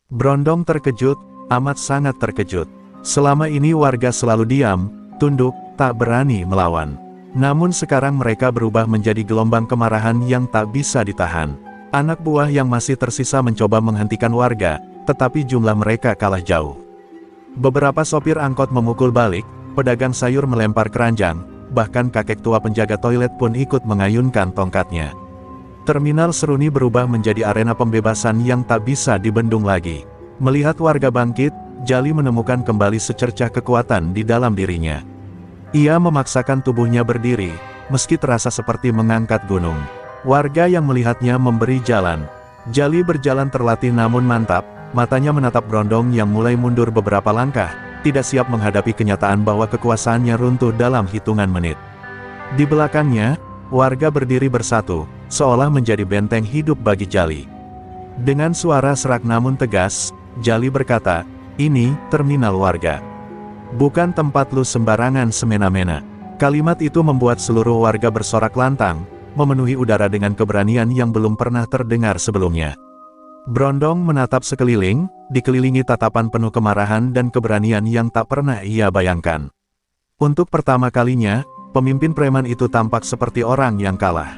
Brondong terkejut, amat sangat terkejut. Selama ini warga selalu diam, tunduk, tak berani melawan. Namun sekarang mereka berubah menjadi gelombang kemarahan yang tak bisa ditahan. Anak buah yang masih tersisa mencoba menghentikan warga, tetapi jumlah mereka kalah jauh. Beberapa sopir angkot memukul balik, pedagang sayur melempar keranjang, bahkan kakek tua penjaga toilet pun ikut mengayunkan tongkatnya. Terminal Seruni berubah menjadi arena pembebasan yang tak bisa dibendung lagi. Melihat warga bangkit, Jali menemukan kembali secercah kekuatan di dalam dirinya. Ia memaksakan tubuhnya berdiri, meski terasa seperti mengangkat gunung. Warga yang melihatnya memberi jalan. Jali berjalan terlatih namun mantap, matanya menatap Brondong yang mulai mundur beberapa langkah, tidak siap menghadapi kenyataan bahwa kekuasaannya runtuh dalam hitungan menit. Di belakangnya, warga berdiri bersatu, seolah menjadi benteng hidup bagi Jali. Dengan suara serak namun tegas, Jali berkata, "Ini terminal warga. Bukan tempat lu sembarangan semena-mena." Kalimat itu membuat seluruh warga bersorak lantang, memenuhi udara dengan keberanian yang belum pernah terdengar sebelumnya. Brondong menatap sekeliling, dikelilingi tatapan penuh kemarahan dan keberanian yang tak pernah ia bayangkan. Untuk pertama kalinya, pemimpin preman itu tampak seperti orang yang kalah.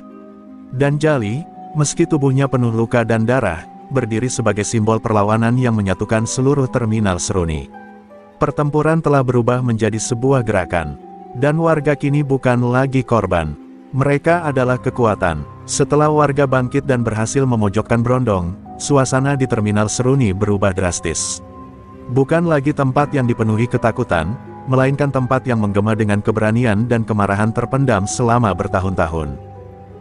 Dan Jali, meski tubuhnya penuh luka dan darah, berdiri sebagai simbol perlawanan yang menyatukan seluruh terminal Seruni. Pertempuran telah berubah menjadi sebuah gerakan. Dan warga kini bukan lagi korban. Mereka adalah kekuatan. Setelah warga bangkit dan berhasil memojokkan Brondong, suasana di terminal Seruni berubah drastis. Bukan lagi tempat yang dipenuhi ketakutan, melainkan tempat yang menggema dengan keberanian dan kemarahan terpendam selama bertahun-tahun.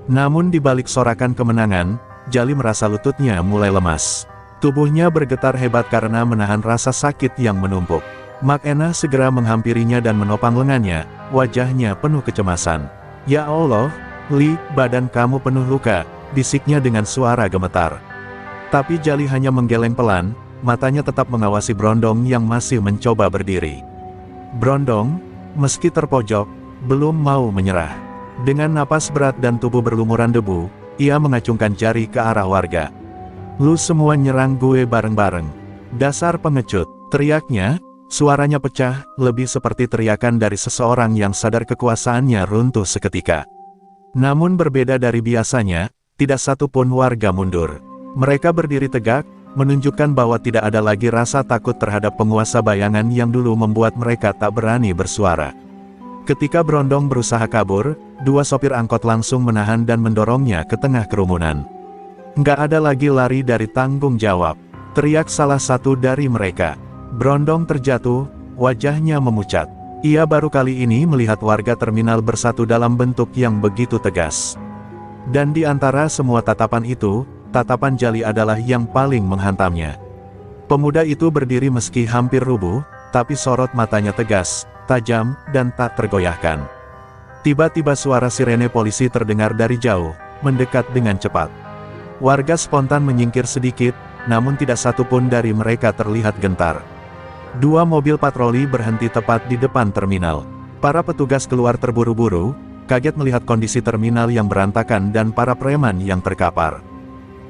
Namun di balik sorakan kemenangan, Jali merasa lututnya mulai lemas. Tubuhnya bergetar hebat karena menahan rasa sakit yang menumpuk. Makena segera menghampirinya dan menopang lengannya, wajahnya penuh kecemasan. "Ya Allah, Li, badan kamu penuh luka," bisiknya dengan suara gemetar. Tapi Jali hanya menggeleng pelan, matanya tetap mengawasi Brondong yang masih mencoba berdiri. Brondong, meski terpojok, belum mau menyerah. Dengan napas berat dan tubuh berlumuran debu, ia mengacungkan jari ke arah warga. "Lu semua nyerang gue bareng-bareng. Dasar pengecut," teriaknya. Suaranya pecah, lebih seperti teriakan dari seseorang yang sadar kekuasaannya runtuh seketika. Namun berbeda dari biasanya, tidak satu pun warga mundur. Mereka berdiri tegak, menunjukkan bahwa tidak ada lagi rasa takut terhadap penguasa bayangan yang dulu membuat mereka tak berani bersuara. Ketika Brondong berusaha kabur, dua sopir angkot langsung menahan dan mendorongnya ke tengah kerumunan. "Nggak ada lagi lari dari tanggung jawab," teriak salah satu dari mereka. Brondong terjatuh, wajahnya memucat. Ia baru kali ini melihat warga terminal bersatu dalam bentuk yang begitu tegas. Dan di antara semua tatapan itu, tatapan Jali adalah yang paling menghantamnya. Pemuda itu berdiri meski hampir rubuh, tapi sorot matanya tegas, tajam, dan tak tergoyahkan. Tiba-tiba suara sirene polisi terdengar dari jauh, mendekat dengan cepat. Warga spontan menyingkir sedikit, namun tidak satu pun dari mereka terlihat gentar. Dua mobil patroli berhenti tepat di depan terminal. Para petugas keluar terburu-buru, kaget melihat kondisi terminal yang berantakan dan para preman yang terkapar.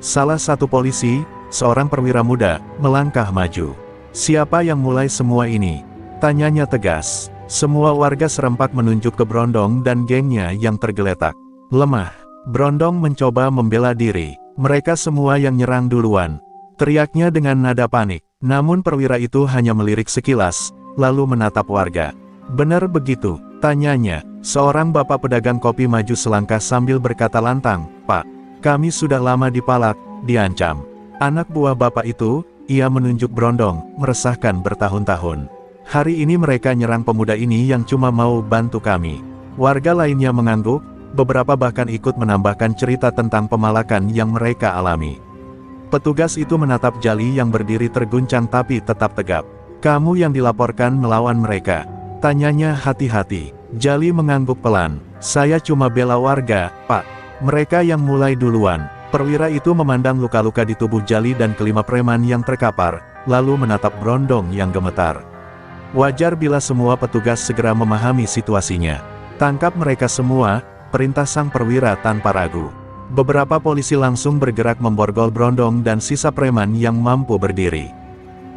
Salah satu polisi, seorang perwira muda, melangkah maju. "Siapa yang mulai semua ini?" tanyanya tegas. Semua warga serempak menunjuk ke Brondong dan gengnya yang tergeletak. "Lemah." Brondong mencoba membela diri. "Mereka semua yang nyerang duluan," teriaknya dengan nada panik. Namun perwira itu hanya melirik sekilas, lalu menatap warga. "Benar begitu?" tanyanya. Seorang bapak pedagang kopi maju selangkah sambil berkata lantang, "Pak, kami sudah lama dipalak, diancam." Anak buah bapak itu, ia menunjuk Brondong, meresahkan bertahun-tahun. "Hari ini mereka nyerang pemuda ini yang cuma mau bantu kami." Warga lainnya mengangguk, beberapa bahkan ikut menambahkan cerita tentang pemalakan yang mereka alami. Petugas itu menatap Jali yang berdiri terguncang tapi tetap tegap. "Kamu yang dilaporkan melawan mereka?" tanyanya hati-hati. Jali mengangguk pelan. "Saya cuma bela warga, Pak. Mereka yang mulai duluan." Perwira itu memandang luka-luka di tubuh Jali dan kelima preman yang terkapar, lalu menatap Brondong yang gemetar. Wajar bila semua petugas segera memahami situasinya. "Tangkap mereka semua," perintah sang perwira tanpa ragu. Beberapa polisi langsung bergerak memborgol Brondong dan sisa preman yang mampu berdiri.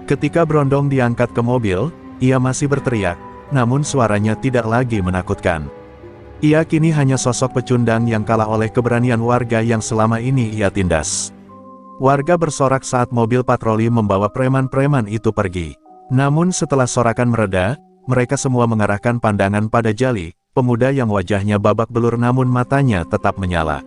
Ketika Brondong diangkat ke mobil, ia masih berteriak, namun suaranya tidak lagi menakutkan. Ia kini hanya sosok pecundang yang kalah oleh keberanian warga yang selama ini ia tindas. Warga bersorak saat mobil patroli membawa preman-preman itu pergi. Namun setelah sorakan mereda, mereka semua mengarahkan pandangan pada Jali, pemuda yang wajahnya babak belur namun matanya tetap menyala.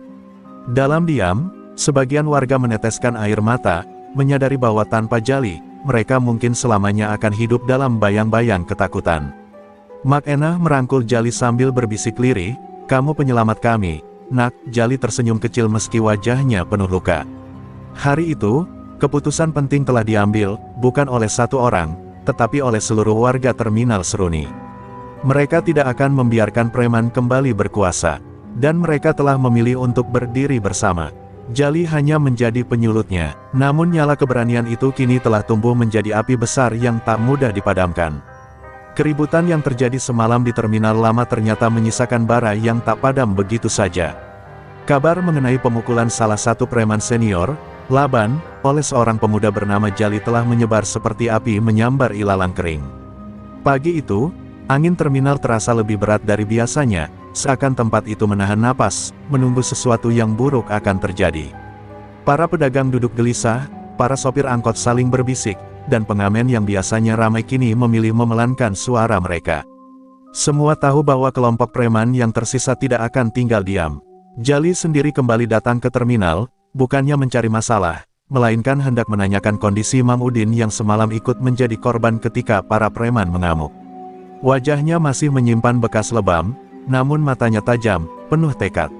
Dalam diam, sebagian warga meneteskan air mata, menyadari bahwa tanpa Jali, mereka mungkin selamanya akan hidup dalam bayang-bayang ketakutan. McEnah merangkul Jali sambil berbisik lirih, "Kamu penyelamat kami, Nak." Jali tersenyum kecil meski wajahnya penuh luka. Hari itu, keputusan penting telah diambil, bukan oleh satu orang, tetapi oleh seluruh warga terminal Seruni. Mereka tidak akan membiarkan preman kembali berkuasa, dan mereka telah memilih untuk berdiri bersama. Jali hanya menjadi penyulutnya, namun nyala keberanian itu kini telah tumbuh menjadi api besar yang tak mudah dipadamkan. Keributan yang terjadi semalam di terminal lama ternyata menyisakan bara yang tak padam begitu saja. Kabar mengenai pemukulan salah satu preman senior, Laban, oleh seorang pemuda bernama Jali telah menyebar seperti api menyambar ilalang kering. Pagi itu, angin terminal terasa lebih berat dari biasanya, seakan tempat itu menahan napas, menunggu sesuatu yang buruk akan terjadi. Para pedagang duduk gelisah, para sopir angkot saling berbisik, dan pengamen yang biasanya ramai kini memilih memelankan suara mereka. Semua tahu bahwa kelompok preman yang tersisa tidak akan tinggal diam. Jali sendiri kembali datang ke terminal, bukannya mencari masalah, melainkan hendak menanyakan kondisi Mang Udin yang semalam ikut menjadi korban ketika para preman mengamuk. Wajahnya masih menyimpan bekas lebam, namun matanya tajam, penuh tekad.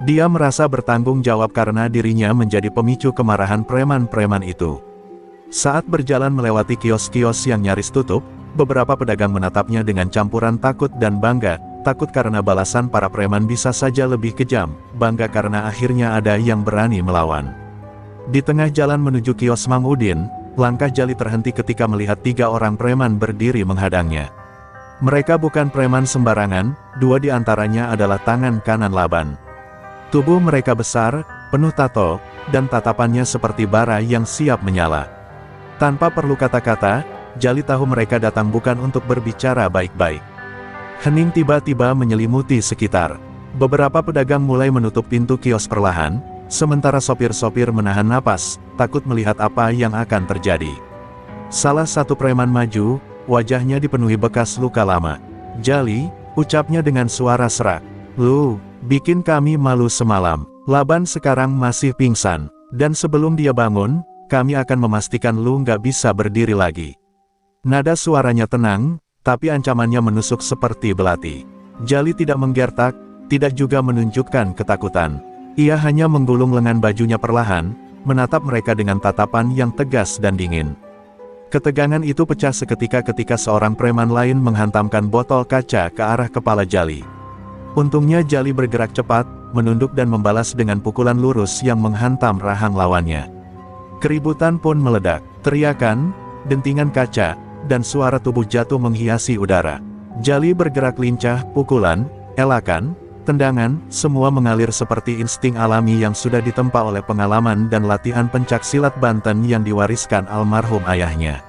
Dia merasa bertanggung jawab karena dirinya menjadi pemicu kemarahan preman-preman itu. Saat berjalan melewati kios-kios yang nyaris tutup, beberapa pedagang menatapnya dengan campuran takut dan bangga, takut karena balasan para preman bisa saja lebih kejam, bangga karena akhirnya ada yang berani melawan. Di tengah jalan menuju kios Mang Udin, langkah Jali terhenti ketika melihat 3 orang preman berdiri menghadangnya. Mereka bukan preman sembarangan, 2 di antaranya adalah tangan kanan Laban. Tubuh mereka besar, penuh tato, dan tatapannya seperti bara yang siap menyala. Tanpa perlu kata-kata, Jali tahu mereka datang bukan untuk berbicara baik-baik. Hening tiba-tiba menyelimuti sekitar. Beberapa pedagang mulai menutup pintu kios perlahan, sementara sopir-sopir menahan napas, takut melihat apa yang akan terjadi. Salah satu preman maju, wajahnya dipenuhi bekas luka lama. "Jali," ucapnya dengan suara serak, "lu bikin kami malu semalam. Laban sekarang masih pingsan, dan sebelum dia bangun, kami akan memastikan lu nggak bisa berdiri lagi." Nada suaranya tenang, tapi ancamannya menusuk seperti belati. Jali tidak menggertak, tidak juga menunjukkan ketakutan. Ia hanya menggulung lengan bajunya perlahan, menatap mereka dengan tatapan yang tegas dan dingin. Ketegangan itu pecah seketika ketika seorang preman lain menghantamkan botol kaca ke arah kepala Jali. Untungnya Jali bergerak cepat, menunduk dan membalas dengan pukulan lurus yang menghantam rahang lawannya. Keributan pun meledak, teriakan, dentingan kaca, dan suara tubuh jatuh menghiasi udara. Jali bergerak lincah, pukulan, elakan, tendangan, semua mengalir seperti insting alami yang sudah ditempa oleh pengalaman dan latihan pencaksilat Banten yang diwariskan almarhum ayahnya.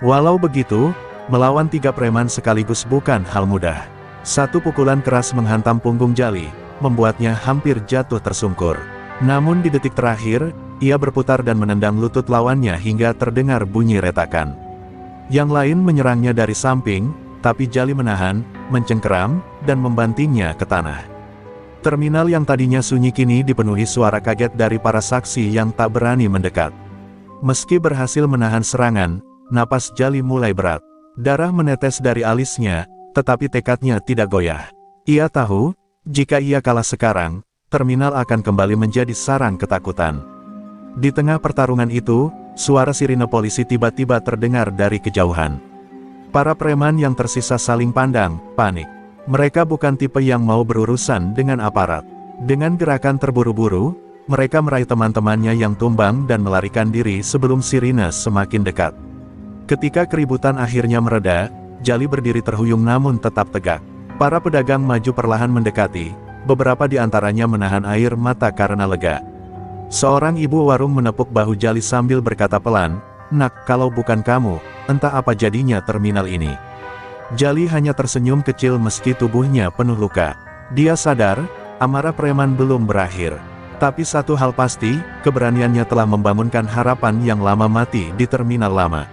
Walau begitu, melawan 3 preman sekaligus bukan hal mudah. Satu pukulan keras menghantam punggung Jali, membuatnya hampir jatuh tersungkur. Namun di detik terakhir, ia berputar dan menendang lutut lawannya hingga terdengar bunyi retakan. Yang lain menyerangnya dari samping, tapi Jali menahan, mencengkeram, dan membantingnya ke tanah. Terminal yang tadinya sunyi kini dipenuhi suara kaget dari para saksi yang tak berani mendekat. Meski berhasil menahan serangan, napas Jali mulai berat. Darah menetes dari alisnya, tetapi tekadnya tidak goyah. Ia tahu, jika ia kalah sekarang, terminal akan kembali menjadi sarang ketakutan. Di tengah pertarungan itu, suara sirine polisi tiba-tiba terdengar dari kejauhan. Para preman yang tersisa saling pandang, panik. Mereka bukan tipe yang mau berurusan dengan aparat. Dengan gerakan terburu-buru, mereka meraih teman-temannya yang tumbang dan melarikan diri sebelum sirine semakin dekat. Ketika keributan akhirnya mereda, Jali berdiri terhuyung namun tetap tegak. Para pedagang maju perlahan mendekati, beberapa di antaranya menahan air mata karena lega. Seorang ibu warung menepuk bahu Jali sambil berkata pelan, "Nak, kalau bukan kamu, entah apa jadinya terminal ini." Jali hanya tersenyum kecil meski tubuhnya penuh luka. Dia sadar, amarah preman belum berakhir. Tapi satu hal pasti, keberaniannya telah membangunkan harapan yang lama mati di terminal lama.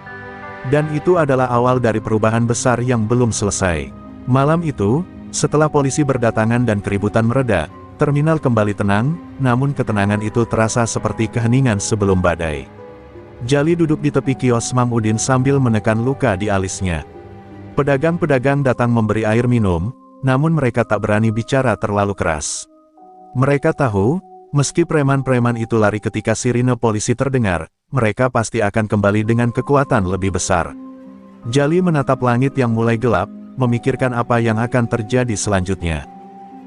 Dan itu adalah awal dari perubahan besar yang belum selesai. Malam itu, setelah polisi berdatangan dan keributan mereda, terminal kembali tenang, namun ketenangan itu terasa seperti keheningan sebelum badai. Jali duduk di tepi kios Mang Udin sambil menekan luka di alisnya. Pedagang-pedagang datang memberi air minum, namun mereka tak berani bicara terlalu keras. Mereka tahu, meski preman-preman itu lari ketika sirine polisi terdengar, mereka pasti akan kembali dengan kekuatan lebih besar. Jali menatap langit yang mulai gelap, memikirkan apa yang akan terjadi selanjutnya.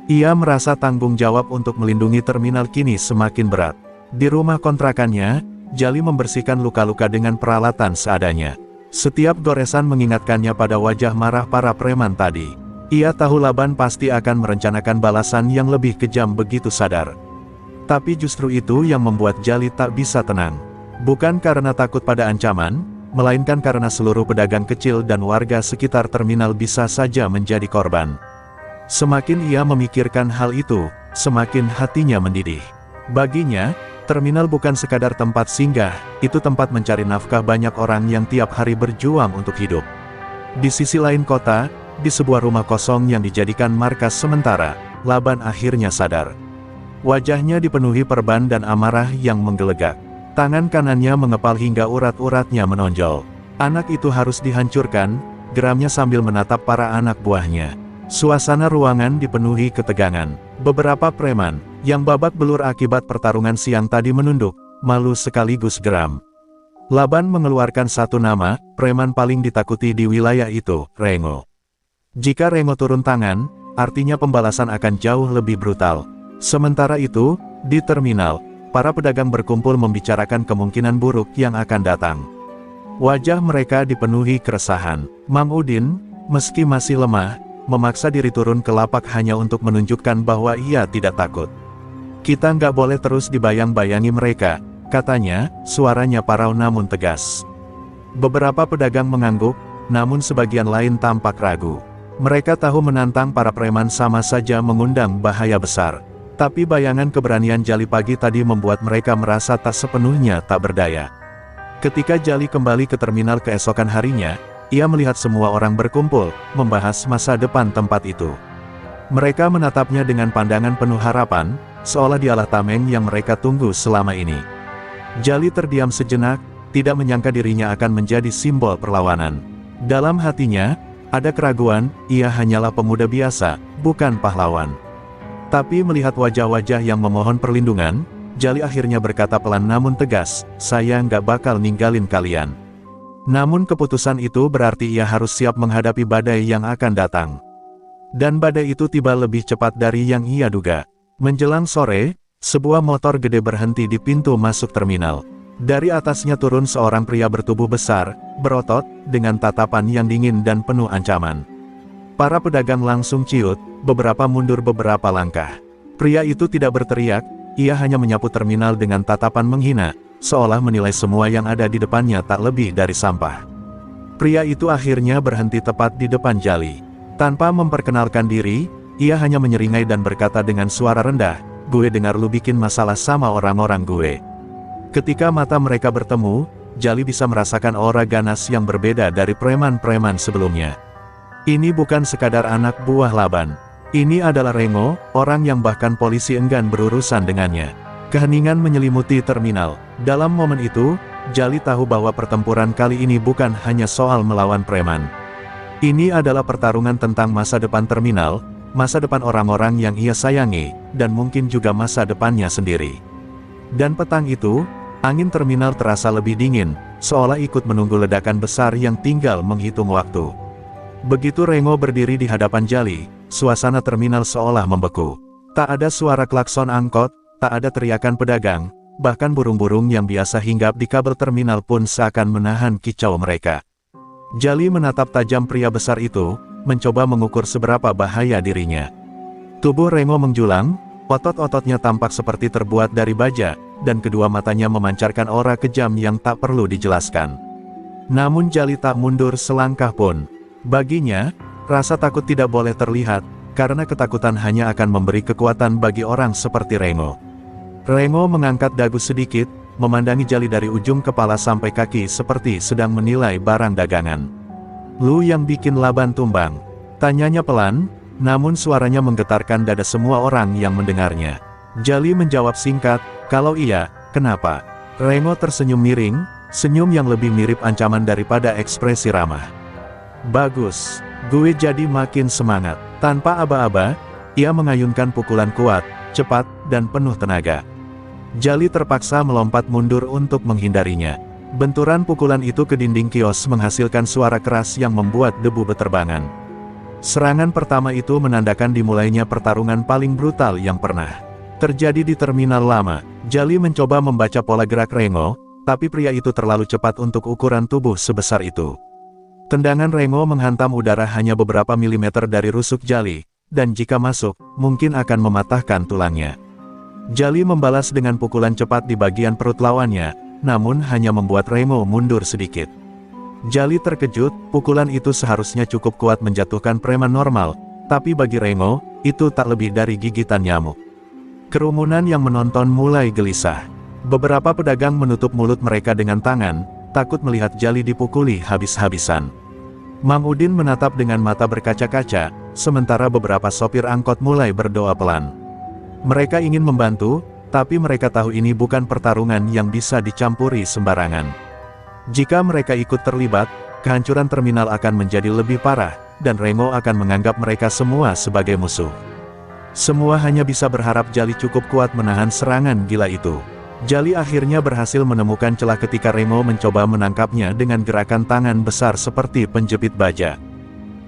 Ia merasa tanggung jawab untuk melindungi terminal kini semakin berat. Di rumah kontrakannya, Jali membersihkan luka-luka dengan peralatan seadanya. Setiap goresan mengingatkannya pada wajah marah para preman tadi. Ia tahu Laban pasti akan merencanakan balasan yang lebih kejam begitu sadar. Tapi justru itu yang membuat Jali tak bisa tenang. Bukan karena takut pada ancaman, melainkan karena seluruh pedagang kecil dan warga sekitar terminal bisa saja menjadi korban. Semakin ia memikirkan hal itu, semakin hatinya mendidih. Baginya, terminal bukan sekadar tempat singgah, itu tempat mencari nafkah banyak orang yang tiap hari berjuang untuk hidup. Di sisi lain kota, di sebuah rumah kosong yang dijadikan markas sementara, Laban akhirnya sadar. Wajahnya dipenuhi perban dan amarah yang menggelegak. Tangan kanannya mengepal hingga urat-uratnya menonjol. Anak itu harus dihancurkan, geramnya sambil menatap para anak buahnya. Suasana ruangan dipenuhi ketegangan. Beberapa preman, yang babak belur akibat pertarungan siang tadi menunduk, malu sekaligus geram. Laban mengeluarkan satu nama, preman paling ditakuti di wilayah itu, Rengo. Jika Rengo turun tangan, artinya pembalasan akan jauh lebih brutal. Sementara itu, di terminal, para pedagang berkumpul membicarakan kemungkinan buruk yang akan datang. Wajah mereka dipenuhi keresahan. Mang Udin, meski masih lemah, memaksa diri turun ke lapak hanya untuk menunjukkan bahwa ia tidak takut. Kita nggak boleh terus dibayang-bayangi mereka, katanya, suaranya parau namun tegas. Beberapa pedagang mengangguk, namun sebagian lain tampak ragu. Mereka tahu menantang para preman sama saja mengundang bahaya besar. Tapi bayangan keberanian Jali pagi tadi membuat mereka merasa tak sepenuhnya tak berdaya. Ketika Jali kembali ke terminal keesokan harinya, ia melihat semua orang berkumpul, membahas masa depan tempat itu. Mereka menatapnya dengan pandangan penuh harapan, seolah dialah tameng yang mereka tunggu selama ini. Jali terdiam sejenak, tidak menyangka dirinya akan menjadi simbol perlawanan. Dalam hatinya, ada keraguan, ia hanyalah pemuda biasa, bukan pahlawan. Tapi melihat wajah-wajah yang memohon perlindungan, Jali akhirnya berkata pelan namun tegas, "Saya nggak bakal ninggalin kalian." Namun keputusan itu berarti ia harus siap menghadapi badai yang akan datang. Dan badai itu tiba lebih cepat dari yang ia duga. Menjelang sore, sebuah motor gede berhenti di pintu masuk terminal. Dari atasnya turun seorang pria bertubuh besar, berotot, dengan tatapan yang dingin dan penuh ancaman. Para pedagang langsung ciut, beberapa mundur beberapa langkah. Pria itu tidak berteriak, ia hanya menyapu terminal dengan tatapan menghina, seolah menilai semua yang ada di depannya tak lebih dari sampah. Pria itu akhirnya berhenti tepat di depan Jali. Tanpa memperkenalkan diri, ia hanya menyeringai dan berkata dengan suara rendah, "Gue dengar lu bikin masalah sama orang-orang gue." Ketika mata mereka bertemu, Jali bisa merasakan aura ganas yang berbeda dari preman-preman sebelumnya. Ini bukan sekadar anak buah Laban. Ini adalah Rengo, orang yang bahkan polisi enggan berurusan dengannya. Keheningan menyelimuti terminal. Dalam momen itu, Jali tahu bahwa pertempuran kali ini bukan hanya soal melawan preman. Ini adalah pertarungan tentang masa depan terminal, masa depan orang-orang yang ia sayangi, dan mungkin juga masa depannya sendiri. Dan petang itu, angin terminal terasa lebih dingin, seolah ikut menunggu ledakan besar yang tinggal menghitung waktu. Begitu Rengo berdiri di hadapan Jali, suasana terminal seolah membeku. Tak ada suara klakson angkot, tak ada teriakan pedagang, bahkan burung-burung yang biasa hinggap di kabel terminal pun seakan menahan kicau mereka. Jali menatap tajam pria besar itu, mencoba mengukur seberapa bahaya dirinya. Tubuh Rengo menjulang, otot-ototnya tampak seperti terbuat dari baja, dan kedua matanya memancarkan aura kejam yang tak perlu dijelaskan. Namun Jali tak mundur selangkah pun. Baginya, rasa takut tidak boleh terlihat, karena ketakutan hanya akan memberi kekuatan bagi orang seperti Rengo. Rengo mengangkat dagu sedikit, memandangi Jali dari ujung kepala sampai kaki seperti sedang menilai barang dagangan. "Lu yang bikin Laban tumbang?" tanyanya pelan, namun suaranya menggetarkan dada semua orang yang mendengarnya. Jali menjawab singkat, "Kalau iya, kenapa?" Rengo tersenyum miring, senyum yang lebih mirip ancaman daripada ekspresi ramah. Bagus, gue jadi makin semangat. Tanpa aba-aba, ia mengayunkan pukulan kuat, cepat, dan penuh tenaga. Jali terpaksa melompat mundur untuk menghindarinya. Benturan pukulan itu ke dinding kios menghasilkan suara keras yang membuat debu beterbangan. Serangan pertama itu menandakan dimulainya pertarungan paling brutal yang pernah terjadi di terminal lama. Jali mencoba membaca pola gerak Rengo, tapi pria itu terlalu cepat untuk ukuran tubuh sebesar itu. Tendangan Rengo menghantam udara hanya beberapa milimeter dari rusuk Jali, dan jika masuk, mungkin akan mematahkan tulangnya. Jali membalas dengan pukulan cepat di bagian perut lawannya, namun hanya membuat Rengo mundur sedikit. Jali terkejut, pukulan itu seharusnya cukup kuat menjatuhkan preman normal, tapi bagi Rengo, itu tak lebih dari gigitan nyamuk. Kerumunan yang menonton mulai gelisah. Beberapa pedagang menutup mulut mereka dengan tangan, takut melihat Jali dipukuli habis-habisan. Mang Udin menatap dengan mata berkaca-kaca, sementara beberapa sopir angkot mulai berdoa pelan. Mereka ingin membantu, tapi mereka tahu ini bukan pertarungan yang bisa dicampuri sembarangan. Jika mereka ikut terlibat, kehancuran terminal akan menjadi lebih parah, dan Rengo akan menganggap mereka semua sebagai musuh. Semua hanya bisa berharap Jali cukup kuat menahan serangan gila itu. Jali akhirnya berhasil menemukan celah ketika Rengo mencoba menangkapnya dengan gerakan tangan besar seperti penjepit baja.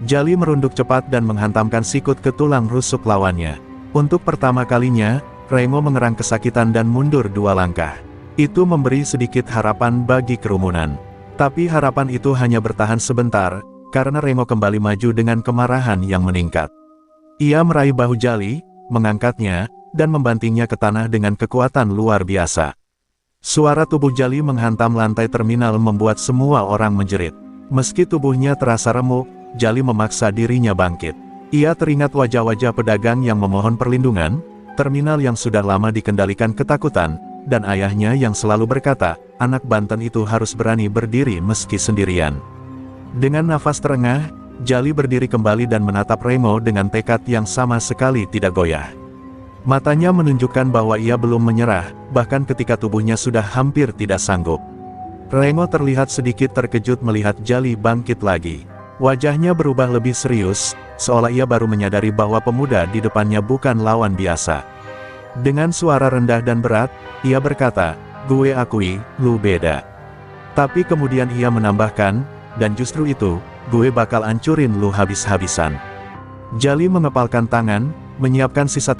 Jali merunduk cepat dan menghantamkan sikut ke tulang rusuk lawannya. Untuk pertama kalinya, Rengo mengerang kesakitan dan mundur 2 langkah. Itu memberi sedikit harapan bagi kerumunan. Tapi harapan itu hanya bertahan sebentar, karena Rengo kembali maju dengan kemarahan yang meningkat. Ia meraih bahu Jali, mengangkatnya, dan membantingnya ke tanah dengan kekuatan luar biasa. Suara tubuh Jali menghantam lantai terminal membuat semua orang menjerit. Meski tubuhnya terasa remuk, Jali memaksa dirinya bangkit. Ia teringat wajah-wajah pedagang yang memohon perlindungan, terminal yang sudah lama dikendalikan ketakutan, dan ayahnya yang selalu berkata, anak Banten itu harus berani berdiri meski sendirian. Dengan nafas terengah, Jali berdiri kembali dan menatap Rengo dengan tekad yang sama sekali tidak goyah. Matanya menunjukkan bahwa ia belum menyerah, bahkan ketika tubuhnya sudah hampir tidak sanggup. Rengo terlihat sedikit terkejut melihat Jali bangkit lagi. Wajahnya berubah lebih serius, seolah ia baru menyadari bahwa pemuda di depannya bukan lawan biasa. Dengan suara rendah dan berat, ia berkata, "Gue akui, lu beda." Tapi kemudian ia menambahkan, "Dan justru itu, gue bakal ancurin lu habis-habisan." Jali mengepalkan tangan, menyiapkan sisa tenaga